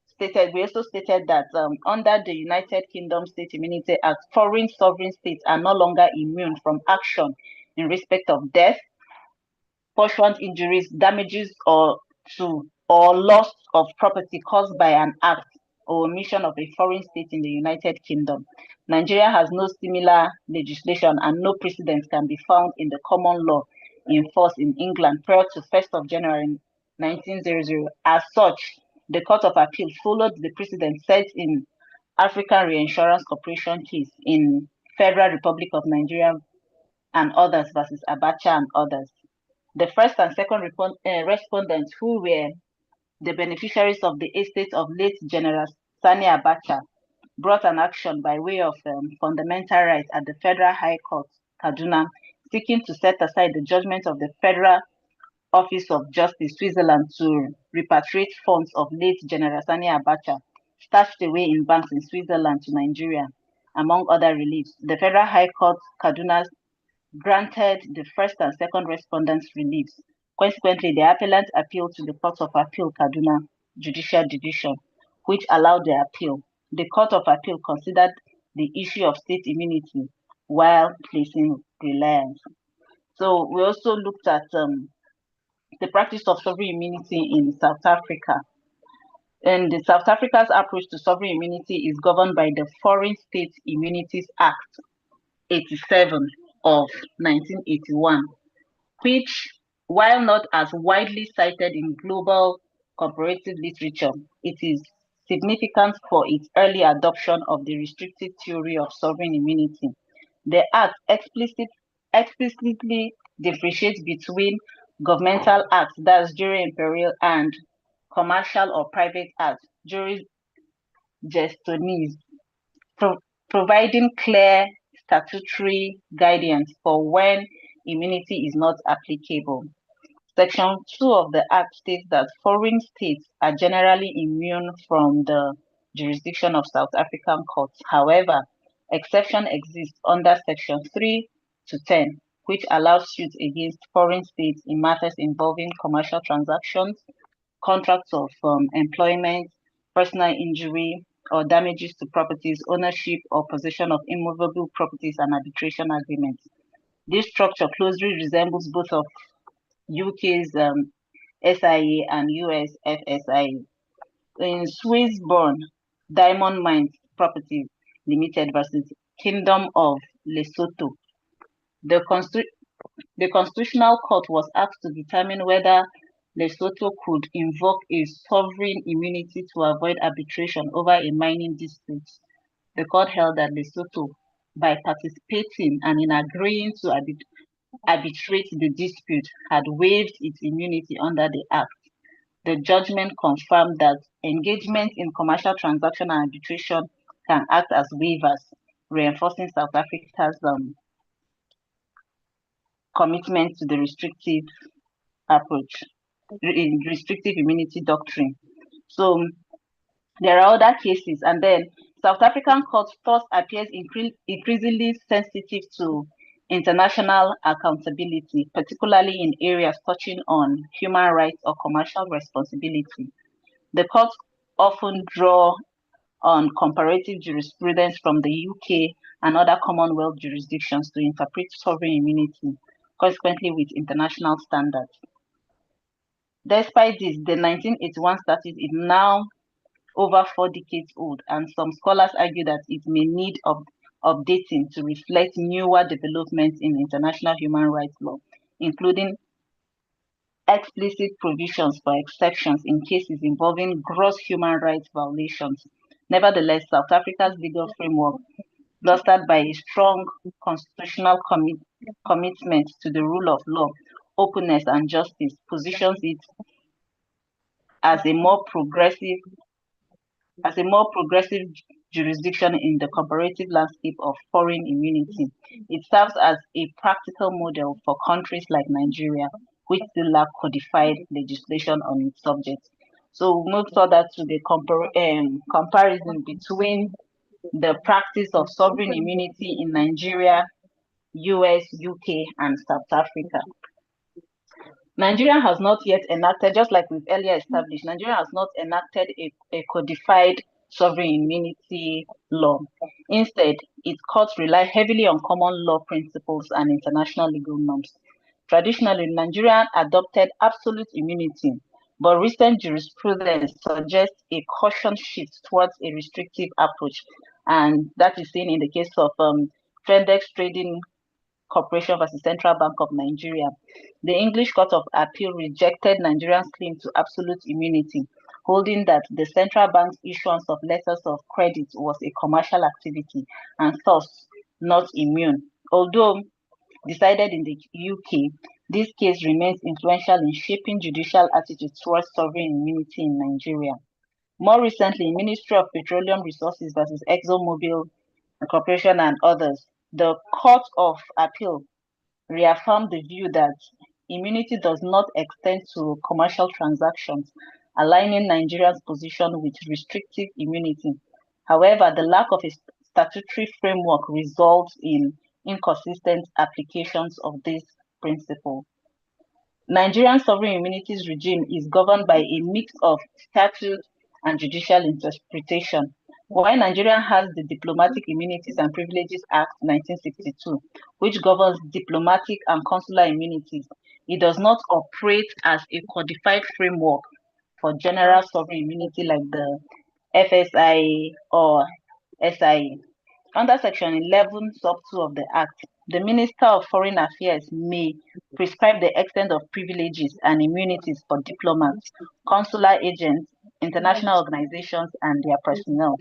stated that under the United Kingdom State Immunity Act, foreign sovereign states are no longer immune from action in respect of death, pursuant injuries, damages, or loss of property caused by an act or omission of a foreign state in the United Kingdom. Nigeria has no similar legislation and no precedent can be found in the common law in force in England prior to 1st of January 1900. As such, the Court of Appeal followed the precedent set in African Reinsurance Corporation case in Federal Republic of Nigeria and others versus Abacha and others. The first and second respondents who were the beneficiaries of the estate of late General Sani Abacha brought an action by way of fundamental rights at the Federal High Court, Kaduna, seeking to set aside the judgment of the Federal Office of Justice, Switzerland, to repatriate funds of late General Sani Abacha stashed away in banks in Switzerland to Nigeria, among other reliefs. The Federal High Court, Kaduna, granted the first and second respondents reliefs. Consequently, the appellant appealed to the Court of Appeal, Kaduna Judicial Division, which allowed the appeal. The Court of Appeal considered the issue of state immunity while placing reliance. So we also looked at the practice of sovereign immunity in South Africa. And the South Africa's approach to sovereign immunity is governed by the Foreign State Immunities Act 87 of 1981, which, while not as widely cited in global comparative literature, it is significant for its early adoption of the restrictive theory of sovereign immunity. The Act explicitly differentiates between governmental acts, that's juris in peril, and commercial or private acts, juris gestonis, providing clear statutory guidance for when immunity is not applicable. Section 2 of the Act states that foreign states are generally immune from the jurisdiction of South African courts. However, exception exists under Section 3 to 10, which allows suits against foreign states in matters involving commercial transactions, contracts of employment, personal injury, or damages to properties, ownership or possession of immovable properties, and arbitration agreements. This structure closely resembles both of UK's SIA and US FSIA. In Swiss-born Diamond Mines Properties Limited versus Kingdom of Lesotho, the Constitutional Court was asked to determine whether Lesotho could invoke a sovereign immunity to avoid arbitration over a mining dispute. The court held that Lesotho, by participating and in agreeing to arbitrate the dispute, had waived its immunity under the Act. The judgment confirmed that engagement in commercial transaction and arbitration can act as waivers, reinforcing South Africa's commitment to the restrictive approach, restrictive immunity doctrine. So there are other cases, and then South African court first appears increasingly sensitive to international accountability, particularly in areas touching on human rights or commercial responsibility. The courts often draw on comparative jurisprudence from the UK and other Commonwealth jurisdictions to interpret sovereign immunity, consequently with international standards. Despite this, the 1981 statute is now over 4 decades old, and some scholars argue that it may need updating to reflect newer developments in international human rights law, including explicit provisions for exceptions in cases involving gross human rights violations. Nevertheless, South Africa's legal framework, bolstered by a strong constitutional commitment to the rule of law, openness, and justice, positions it as a more progressive jurisdiction in the comparative landscape of foreign immunity. It serves as a practical model for countries like Nigeria, which still lack codified legislation on its subject. So we move further to the comparison between the practice of sovereign immunity in Nigeria, US, UK, and South Africa. Nigeria has not yet enacted, just like we've earlier established, Nigeria has not enacted a codified sovereign immunity law. Instead, its courts rely heavily on common law principles and international legal norms. Traditionally, Nigeria adopted absolute immunity, but recent jurisprudence suggests a caution shift towards a restrictive approach, and that is seen in the case of Trendex Trading Corporation versus Central Bank of Nigeria. The English Court of Appeal rejected Nigeria's claim to absolute immunity, holding that the central bank's issuance of letters of credit was a commercial activity and thus not immune. Although decided in the UK, this case remains influential in shaping judicial attitudes towards sovereign immunity in Nigeria. More recently, Ministry of Petroleum Resources versus ExxonMobil Corporation and others, the Court of Appeal reaffirmed the view that immunity does not extend to commercial transactions, aligning Nigeria's position with restrictive immunity. However, the lack of a statutory framework results in inconsistent applications of this principle. Nigerian sovereign immunities regime is governed by a mix of statute and judicial interpretation. While Nigeria has the Diplomatic Immunities and Privileges Act 1962, which governs diplomatic and consular immunities, it does not operate as a codified framework for general sovereign immunity like the FSIA or SIA. Under Section 11, Sub 2 of the Act, the Minister of Foreign Affairs may prescribe the extent of privileges and immunities for diplomats, consular agents, international organizations, and their personnel.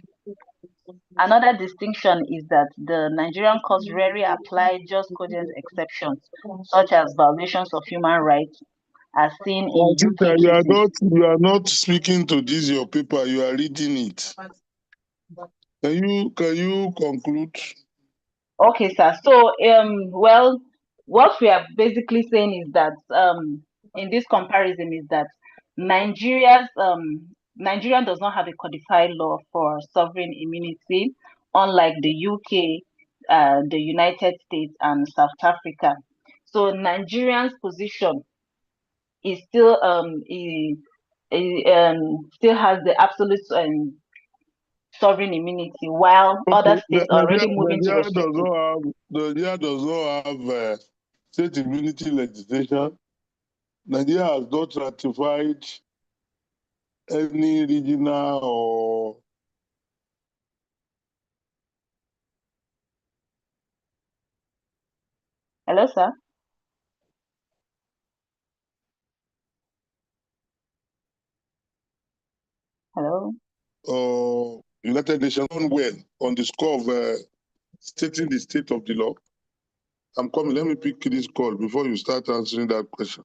Another distinction is that the Nigerian courts rarely apply just cogent exceptions, such as violations of human rights, as seen in UK cases. You are not speaking to this your paper. You are reading it. Can you conclude? Okay, sir. So, well, what we are basically saying is that in this comparison is that Nigeria does not have a codified law for sovereign immunity, unlike the UK, the United States, and South Africa. So Nigeria's position is still still has the absolute sovereign immunity, while other states are already moving to restrictive. Nigeria does not have state immunity legislation. Nigeria has not ratified any regional or Hello, sir. Hello. United Nations on the score of stating the state of the law. I'm coming. Let me pick this call before you start answering that question.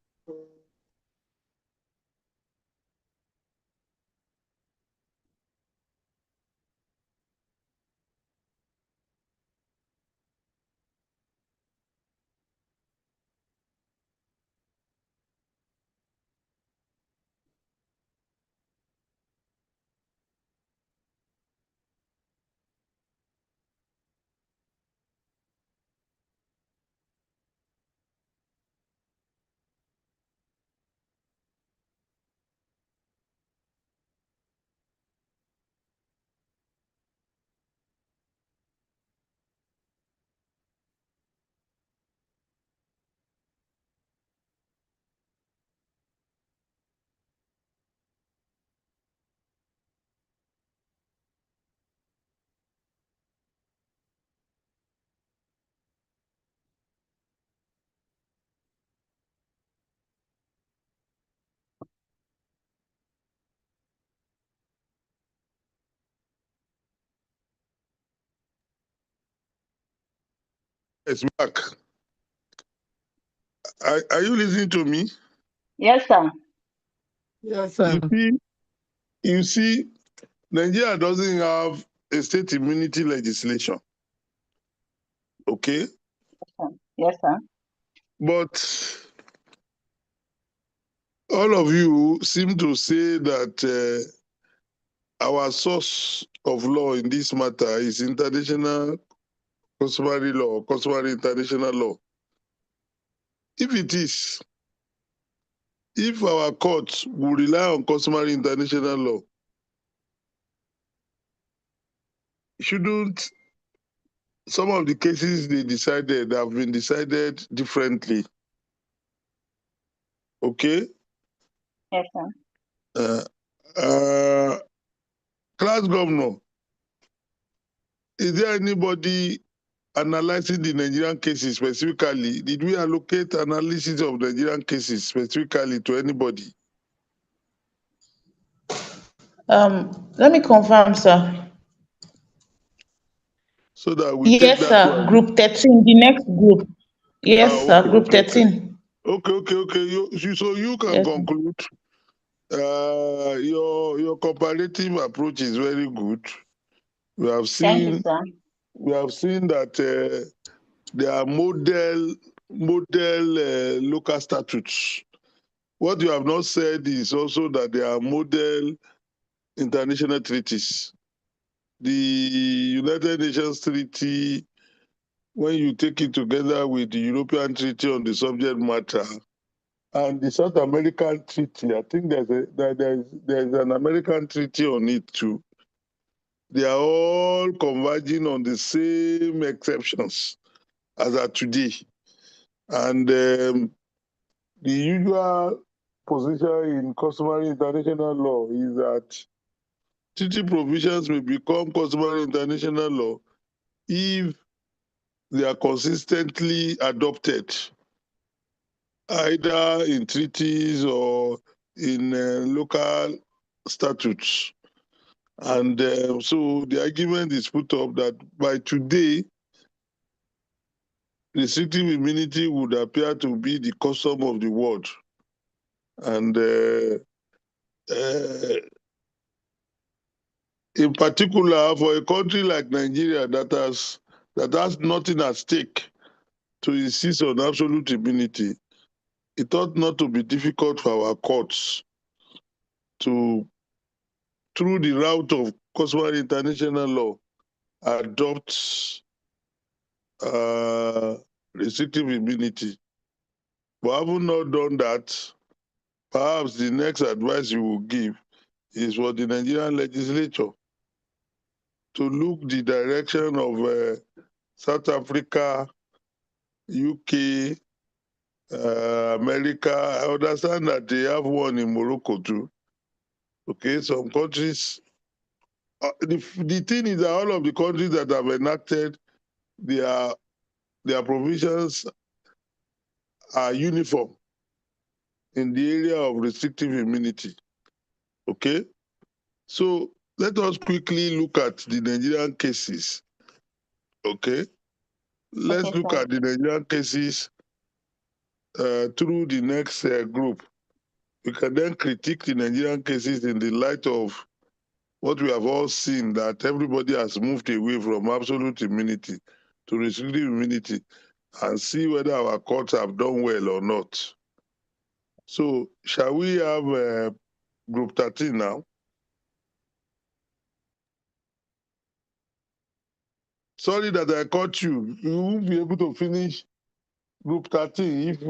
Yes, back. Are you listening to me? Yes, sir. Yes, sir. You see, Nigeria doesn't have a state immunity legislation. Okay? Yes, sir. But all of you seem to say that our source of law in this matter is international customary law, customary international law. If it is, if our courts will rely on customary international law, shouldn't some of the cases they decided have been decided differently? Okay? Yes, sir. Class governor, is there anybody analyzing the Nigerian cases specifically? Did we allocate analysis of Nigerian cases specifically to anybody? Let me confirm, sir. So that we take Yes, that sir. one. Group 13, the next group. Yes, sir. Group 13. Okay. So you can Yes. conclude. Your comparative approach is very good. We have Thank you, seen sir. that there are model local statutes. What you have not said is also that there are model international treaties. The United Nations Treaty, when you take it together with the European Treaty on the subject matter, and the South American Treaty, I think there's an American treaty on it too. They are all converging on the same exceptions as are today. And the usual position in customary international law is that treaty provisions may become customary international law if they are consistently adopted, either in treaties or in local statutes. And so the argument is put up that by today, restrictive immunity would appear to be the custom of the world. And in particular, for a country like Nigeria that has nothing at stake to insist on absolute immunity, it ought not to be difficult for our courts to, through the route of customary international law, adopt restrictive immunity. But having not done that, perhaps the next advice you will give is for the Nigerian legislature to look the direction of South Africa, UK, America. I understand that they have one in Morocco too. Okay, some countries. The thing is that all of the countries that have enacted their provisions are uniform in the area of restrictive immunity. Okay, so let us quickly look at the Nigerian cases. Okay, let's Okay, look sir. at the Nigerian cases through the next group. We can then critique the Nigerian cases in the light of what we have all seen, that everybody has moved away from absolute immunity to restrictive immunity, and see whether our courts have done well or not. So shall we have group 13 now? Sorry that I caught you. You won't be able to finish group 13 if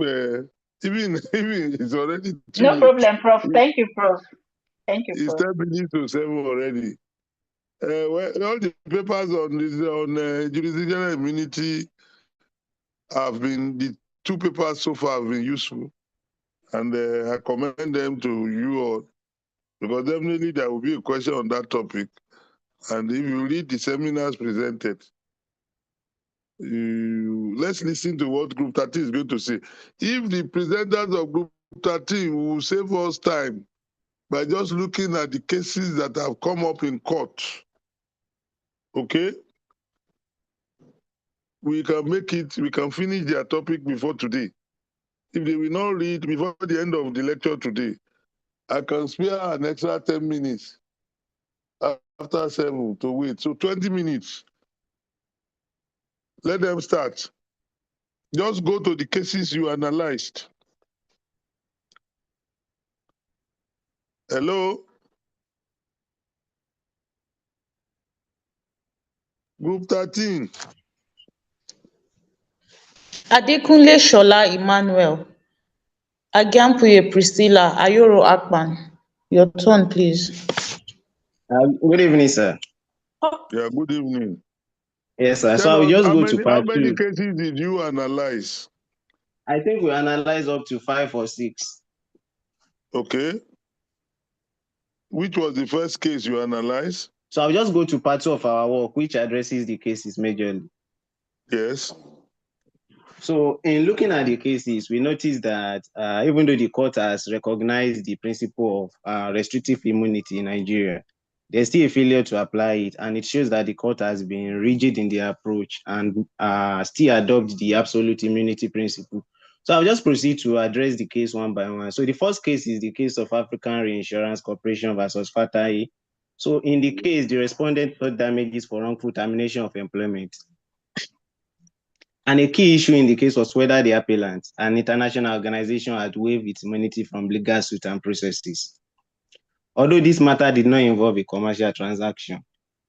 even it's already 2 No minutes. problem, Prof. Thank you, Prof. Thank you, It's Prof. 10 minutes to 7 already. All the papers on jurisdictional immunity have been, the 2 papers so far have been useful. And I commend them to you all, because definitely there will be a question on that topic. And if you read the seminars presented, let's listen to what Group 13 is going to say. If the presenters of Group 13 will save us time by just looking at the cases that have come up in court, okay? we can make it, we can finish their topic before today. If they will not read before the end of the lecture today, I can spare an extra 10 minutes after 7 to wait. So 20 minutes. Let them start. Just go to the cases you analyzed. Hello? Group 13. Adekunle Shola Emmanuel, Agyampuye Priscilla, Ayoro Akpan. Your turn, please. Good evening, sir. Yeah, good evening. Yes, sir. So I Tell will us, just how go to many part 2. cases did you analyze? I think we analyzed up to 5 or 6. Okay. Which was the first case you analyzed? So I'll just go to part 2 of our work, which addresses the cases majorly. Yes. So in looking at the cases, we noticed that even though the court has recognized the principle of restrictive immunity in Nigeria, there's still a failure to apply it, and it shows that the court has been rigid in their approach and still adopt the absolute immunity principle. So I'll just proceed to address the case one by one. So the first case is the case of African Reinsurance Corporation versus Fatai. So in the case, the respondent sought damages for wrongful termination of employment. And a key issue in the case was whether the appellant, an international organization, had waived its immunity from legal suit and processes. Although this matter did not involve a commercial transaction,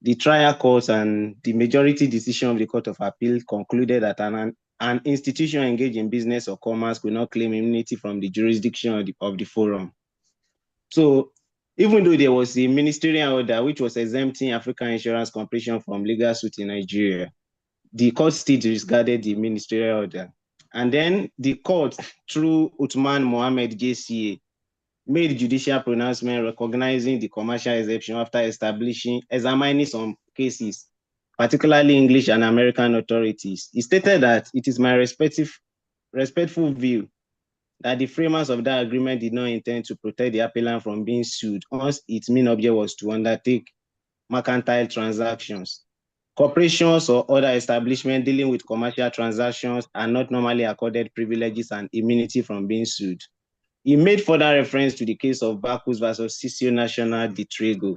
the trial court and the majority decision of the Court of Appeal concluded that an institution engaged in business or commerce could not claim immunity from the jurisdiction of the forum. So even though there was a ministerial order which was exempting African Insurance Corporation from legal suit in Nigeria, the court still disregarded the ministerial order. And then the court, through Uthman Mohammed JCA, made judicial pronouncement recognizing the commercial exception after examining some cases, particularly English and American authorities. He stated that it is my respectful view that the framers of that agreement did not intend to protect the appellant from being sued once its main object was to undertake mercantile transactions. Corporations or other establishments dealing with commercial transactions are not normally accorded privileges and immunity from being sued. He made further reference to the case of Bacchus versus Sisio National de Trigo.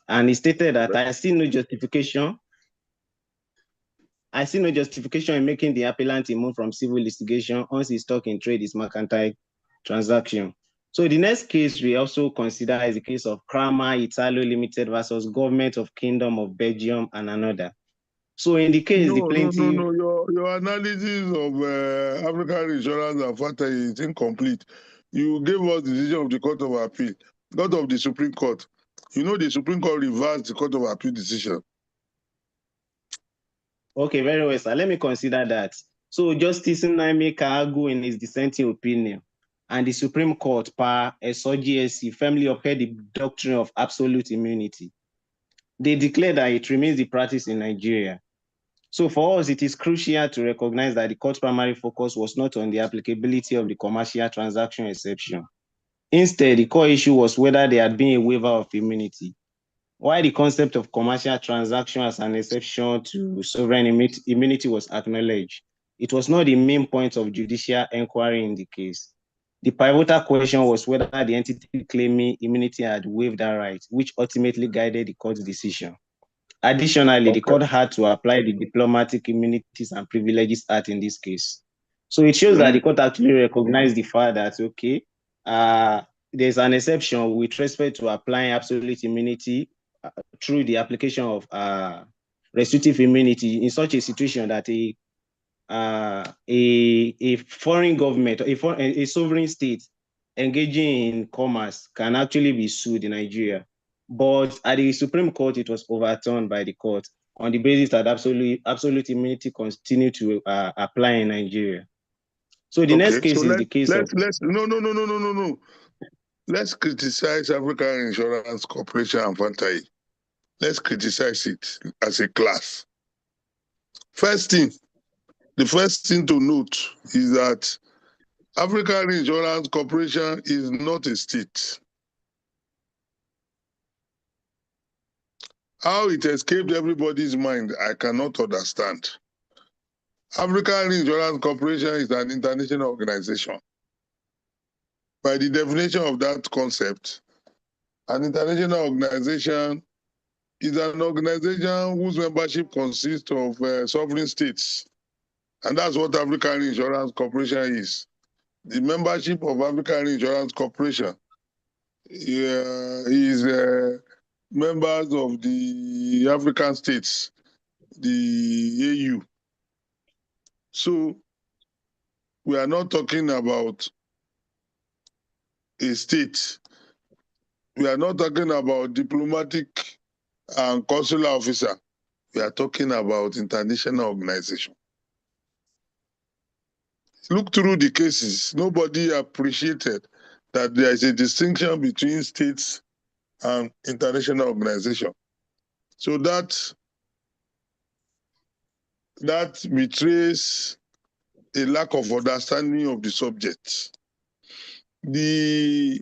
And he stated that I see no justification in making the appellant immune from civil litigation once his stock in trade is mercantile transaction. So the next case we also consider is the case of Kramer Italo Limited versus Government of Kingdom of Belgium and another. So in the case, the plaintiff... No. Your analysis of African Insurance and Fatai is incomplete. You gave us the decision of the Court of Appeal, not of the Supreme Court. You know the Supreme Court reversed the Court of Appeal decision. Okay, very well, sir. Let me consider that. So Justice Naimi Kaagu, in his dissenting opinion, and the Supreme Court, par SOGSC, firmly upheld the doctrine of absolute immunity. They declare that it remains the practice in Nigeria. So for us, it is crucial to recognize that the court's primary focus was not on the applicability of the commercial transaction exception. Instead, the core issue was whether there had been a waiver of immunity. While the concept of commercial transaction as an exception to sovereign immunity was acknowledged, it was not the main point of judicial inquiry in the case. The pivotal question was whether the entity claiming immunity had waived that right, which ultimately guided the court's decision. Additionally, the court had to apply the Diplomatic Immunities and Privileges Act in this case. So it shows that the court actually recognized the fact that, okay, there's an exception with respect to applying absolute immunity through the application of restrictive immunity in such a situation that a foreign government, a sovereign state engaging in commerce can actually be sued in Nigeria. But at the Supreme Court, it was overturned by the court on the basis that absolute immunity continued to apply in Nigeria. So the next case is the case of... No. Let's criticize African Insurance Corporation and Fatai. Let's criticize it as a class. The first thing to note is that African Insurance Corporation is not a state. How it escaped everybody's mind, I cannot understand. African Insurance Corporation is an international organization. By the definition of that concept, an international organization is an organization whose membership consists of sovereign states. And that's what African Insurance Corporation is. The membership of African Insurance Corporation is members of the African states, the AU. So we are not talking about a state. We are not talking about diplomatic and consular officer. We are talking about international organization. Look through the cases. Nobody appreciated that there is a distinction between states and international organization. So that betrays a lack of understanding of the subject. The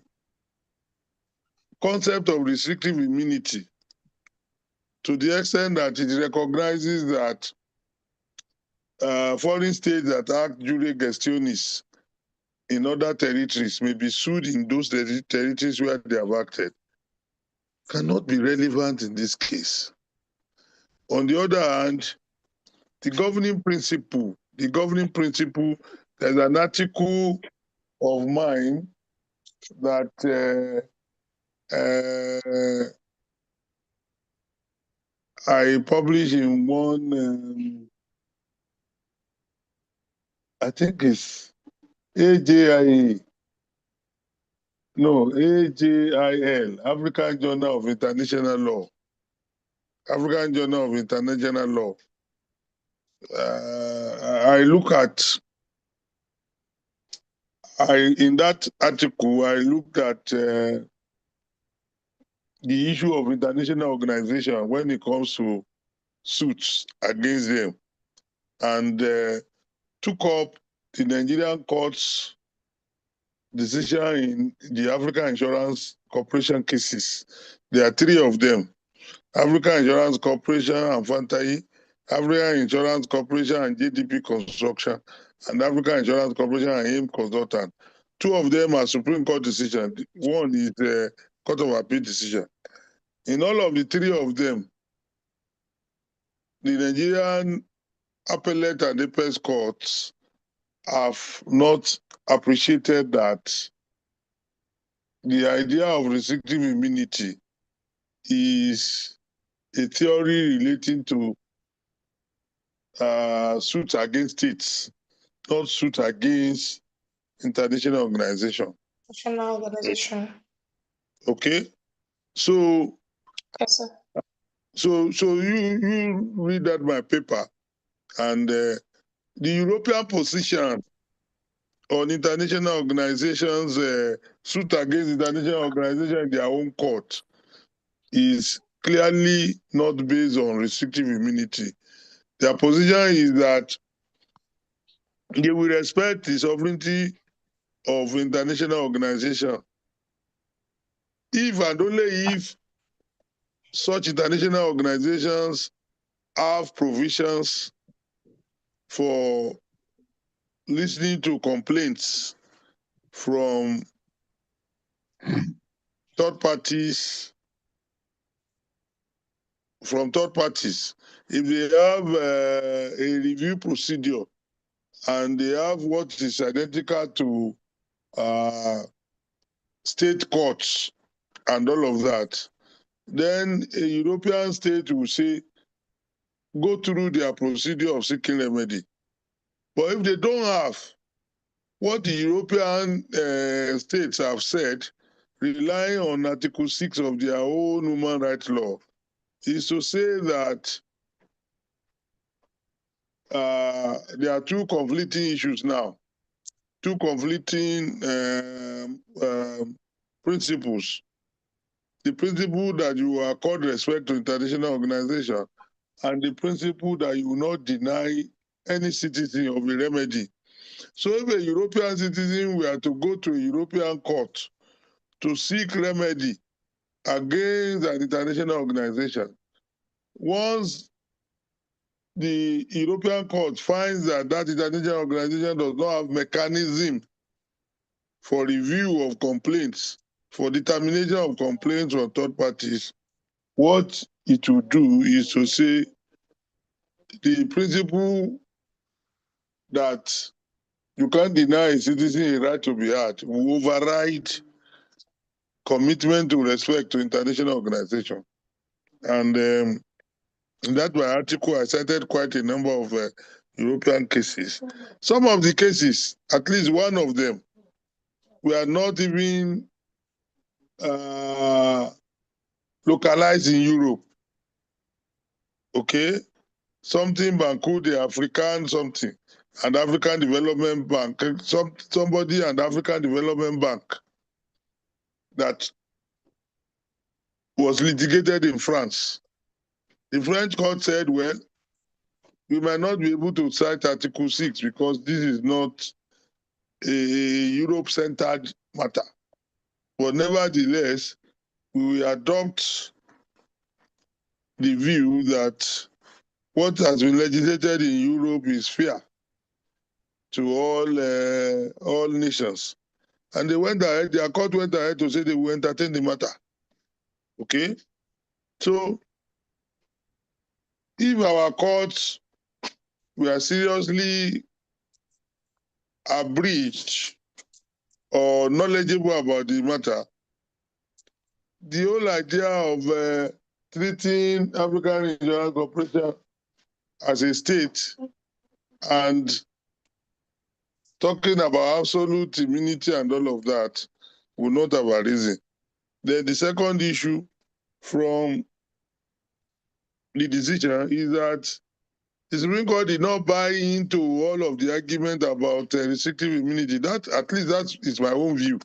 concept of restrictive immunity, to the extent that it recognizes that foreign states that act jure gestionis in other territories may be sued in those territories where they have acted, cannot be relevant in this case. On the other hand, the governing principle, there's an article of mine that I published in one, I think it's AJIL, African Journal of International Law. African Journal of International Law. In that article, I looked at the issue of international organization when it comes to suits against them, and took up the Nigerian court's decision in the African Insurance Corporation cases. There are 3 of them: African Insurance Corporation and Fantai, African Insurance Corporation and JDP Construction, and African Insurance Corporation and AIM Consultant. 2 of them are Supreme Court decision. One is the Court of Appeal decision. In all of the 3 of them, the Nigerian appellate and apex courts have not appreciated that the idea of restrictive immunity is a theory relating to suits against states, not suits against international organization. International organization. Okay, so Yes, sir. so you read that my paper, and the European position on international organizations, suit against international organization in their own court, is clearly not based on restrictive immunity. Their position is that they will respect the sovereignty of international organization if and only if such international organizations have provisions for listening to complaints from third parties. If they have a review procedure and they have what is identical to state courts and all of that, then a European state will say, go through their procedure of seeking remedy. But if they don't have what the European states have said, relying on Article 6 of their own human rights law, is to say that there are 2 conflicting issues now, 2 conflicting principles. The principle that you accord respect to international organization, and the principle that you will not deny any citizen of a remedy. So if a European citizen were to go to a European court to seek remedy against an international organization, once the European Court finds that that international organization does not have mechanism for review of complaints, for determination of complaints from third parties, what it will do is to say the principle that you can't deny a citizen a right to be heard will override commitment to respect to international organization. And in that my article, I cited quite a number of European cases. Some of the cases, at least one of them, were not even localized in Europe. Okay? Something Banco the African something, and African Development Bank, somebody and African Development Bank that was litigated in France. The French court said, well, we might not be able to cite Article 6 because this is not a Europe-centered matter. But nevertheless, we will adopt the view that what has been legislated in Europe is fair to all nations. And they went ahead, their court went ahead to say they will entertain the matter. Okay? So, if our courts were seriously abridged or knowledgeable about the matter, the whole idea of treating African Regional Corporation as a state and talking about absolute immunity and all of that would not have arisen. Then the second issue from the decision is that the Supreme Court did not buy into all of the argument about restrictive immunity. That, at least that is my own view,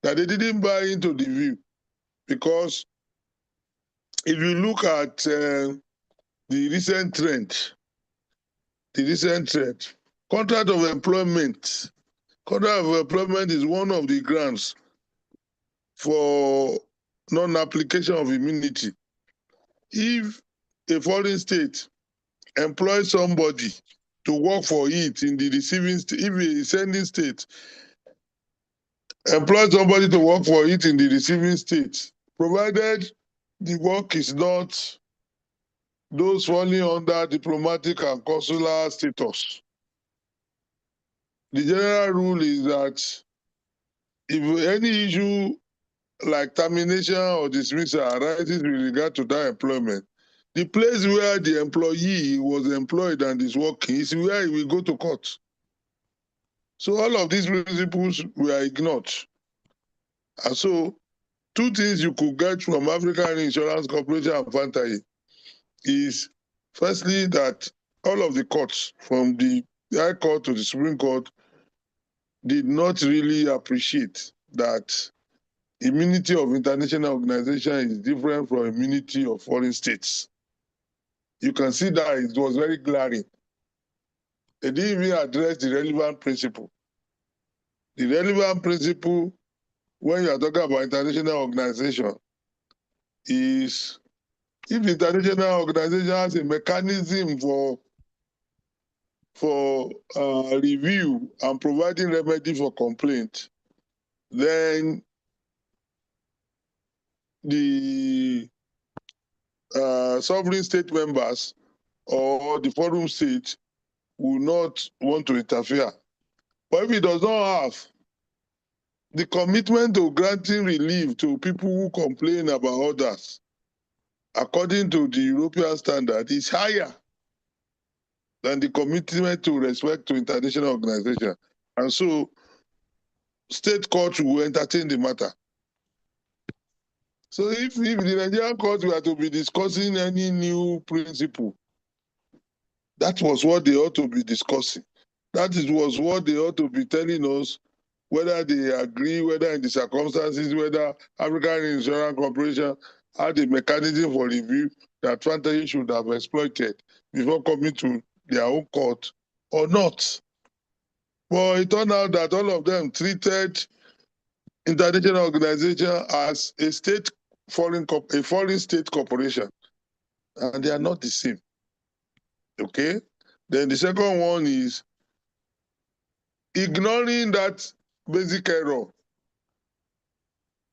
that they didn't buy into the view. Because if you look at the recent trend, contract of employment is one of the grounds for non-application of immunity. If a foreign state employs somebody to work for it in the receiving state, if a sending state employs somebody to work for it in the receiving state, provided the work is not those falling under diplomatic and consular status. The general rule is that if any issue like termination or dismissal arises with regard to that employment, the place where the employee was employed and is working is where he will go to court. So all of these principles were ignored. And so two things you could get from African Insurance Corporation and Fantaye is firstly that all of the courts, from the High Court to the Supreme Court, did not really appreciate that immunity of international organization is different from immunity of foreign states. You can see that it was very glaring. They didn't even address the relevant principle. The relevant principle when you are talking about international organization is if the international organization has a mechanism for review and providing remedy for complaint, then the sovereign state members or the forum state will not want to interfere. But if it does not have the commitment to granting relief to people who complain about others, according to the European standard, is higher than the commitment to respect to international organization. And so state courts will entertain the matter. So if the Nigerian courts were to be discussing any new principle, that was what they ought to be discussing. That was what they ought to be telling us, whether they agree, whether in the circumstances, whether African Insurance Corporation had a mechanism for review that Fantaye should have exploited before coming to their own court or not. But it turned out that all of them treated international organization as a foreign state corporation, and they are not the same. Okay? Then the second one is ignoring that basic error.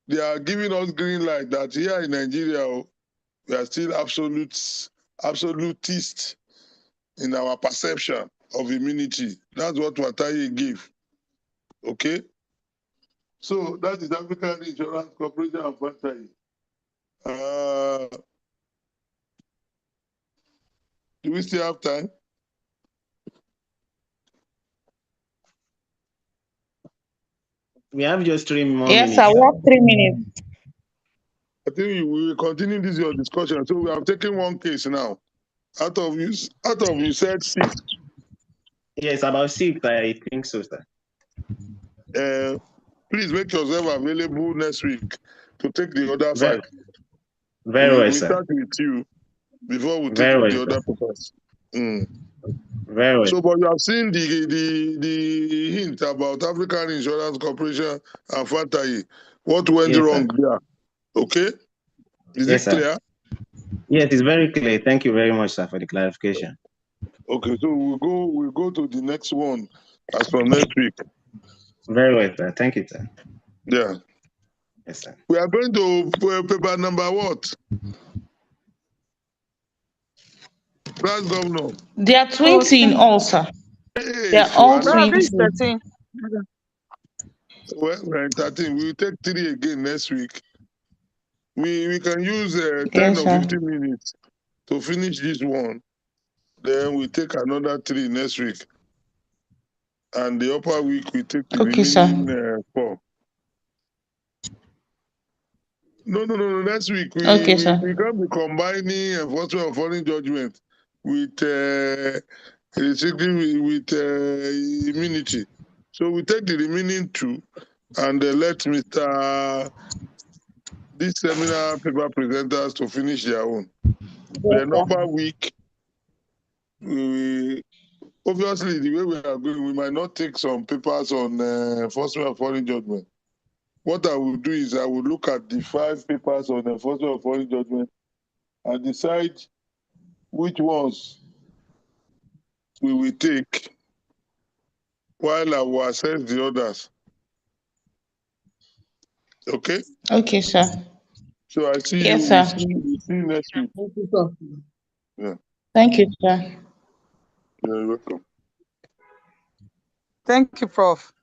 They are giving us green light that here in Nigeria, we are still absolutists in our perception of immunity. That's what Wataye gave. Okay? So that is African Insurance Corporation of Wataye. Do we still have time? We have just 3 more Yes, minutes. sir. We have 3 minutes. I think we will continue this your discussion. So we have taken one case now. Out of you said 6. Yes, about 6, I think so, sir. Please make yourself available next week to take the other 5. Very well, We sir. start with you before we take Very well, the sir. other papers. Very well. So, but you have seen the hint about African Insurance Corporation and Fatayi. What went wrong there? Okay? Is it clear? Sir. Yes, it's very clear. Thank you very much, sir, for the clarification. Okay, so we'll go to the next one as from next week. Very well, sir. Thank you, sir. Yeah. Yes, sir. We are going to paper number what? Class governor. They are 20 in all, sir. They are all 20. Well, we're in 13. We'll take 3 again next week. We can use 10 Yes, or sir. 15 minutes to finish this one. Then we take another 3 next week. And the upper week, we take the Okay, sir. remaining 4. No. Next week, Okay, sir. we can't be combining enforcement of foreign judgment with restricting with immunity. So we take the remaining 2 and let these seminar paper presenters to finish their own. Then upper week, obviously the way we are going, we might not take some papers on enforcement of foreign judgment. What I will do is I will look at the 5 papers on enforcement of foreign judgment and decide which ones we will take while I will assess the others. Okay? Okay, sir. So I see Yes, you. sir. We see you next week. Yeah. Thank you, sir. You're welcome. Thank you, Prof.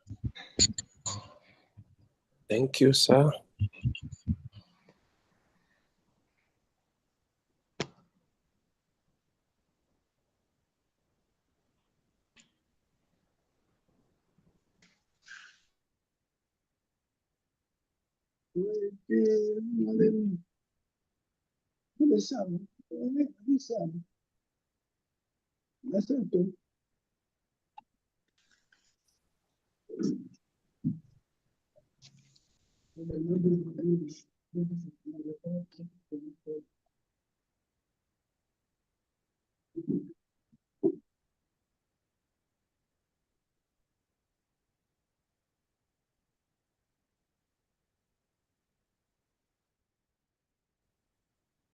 Thank you, sir.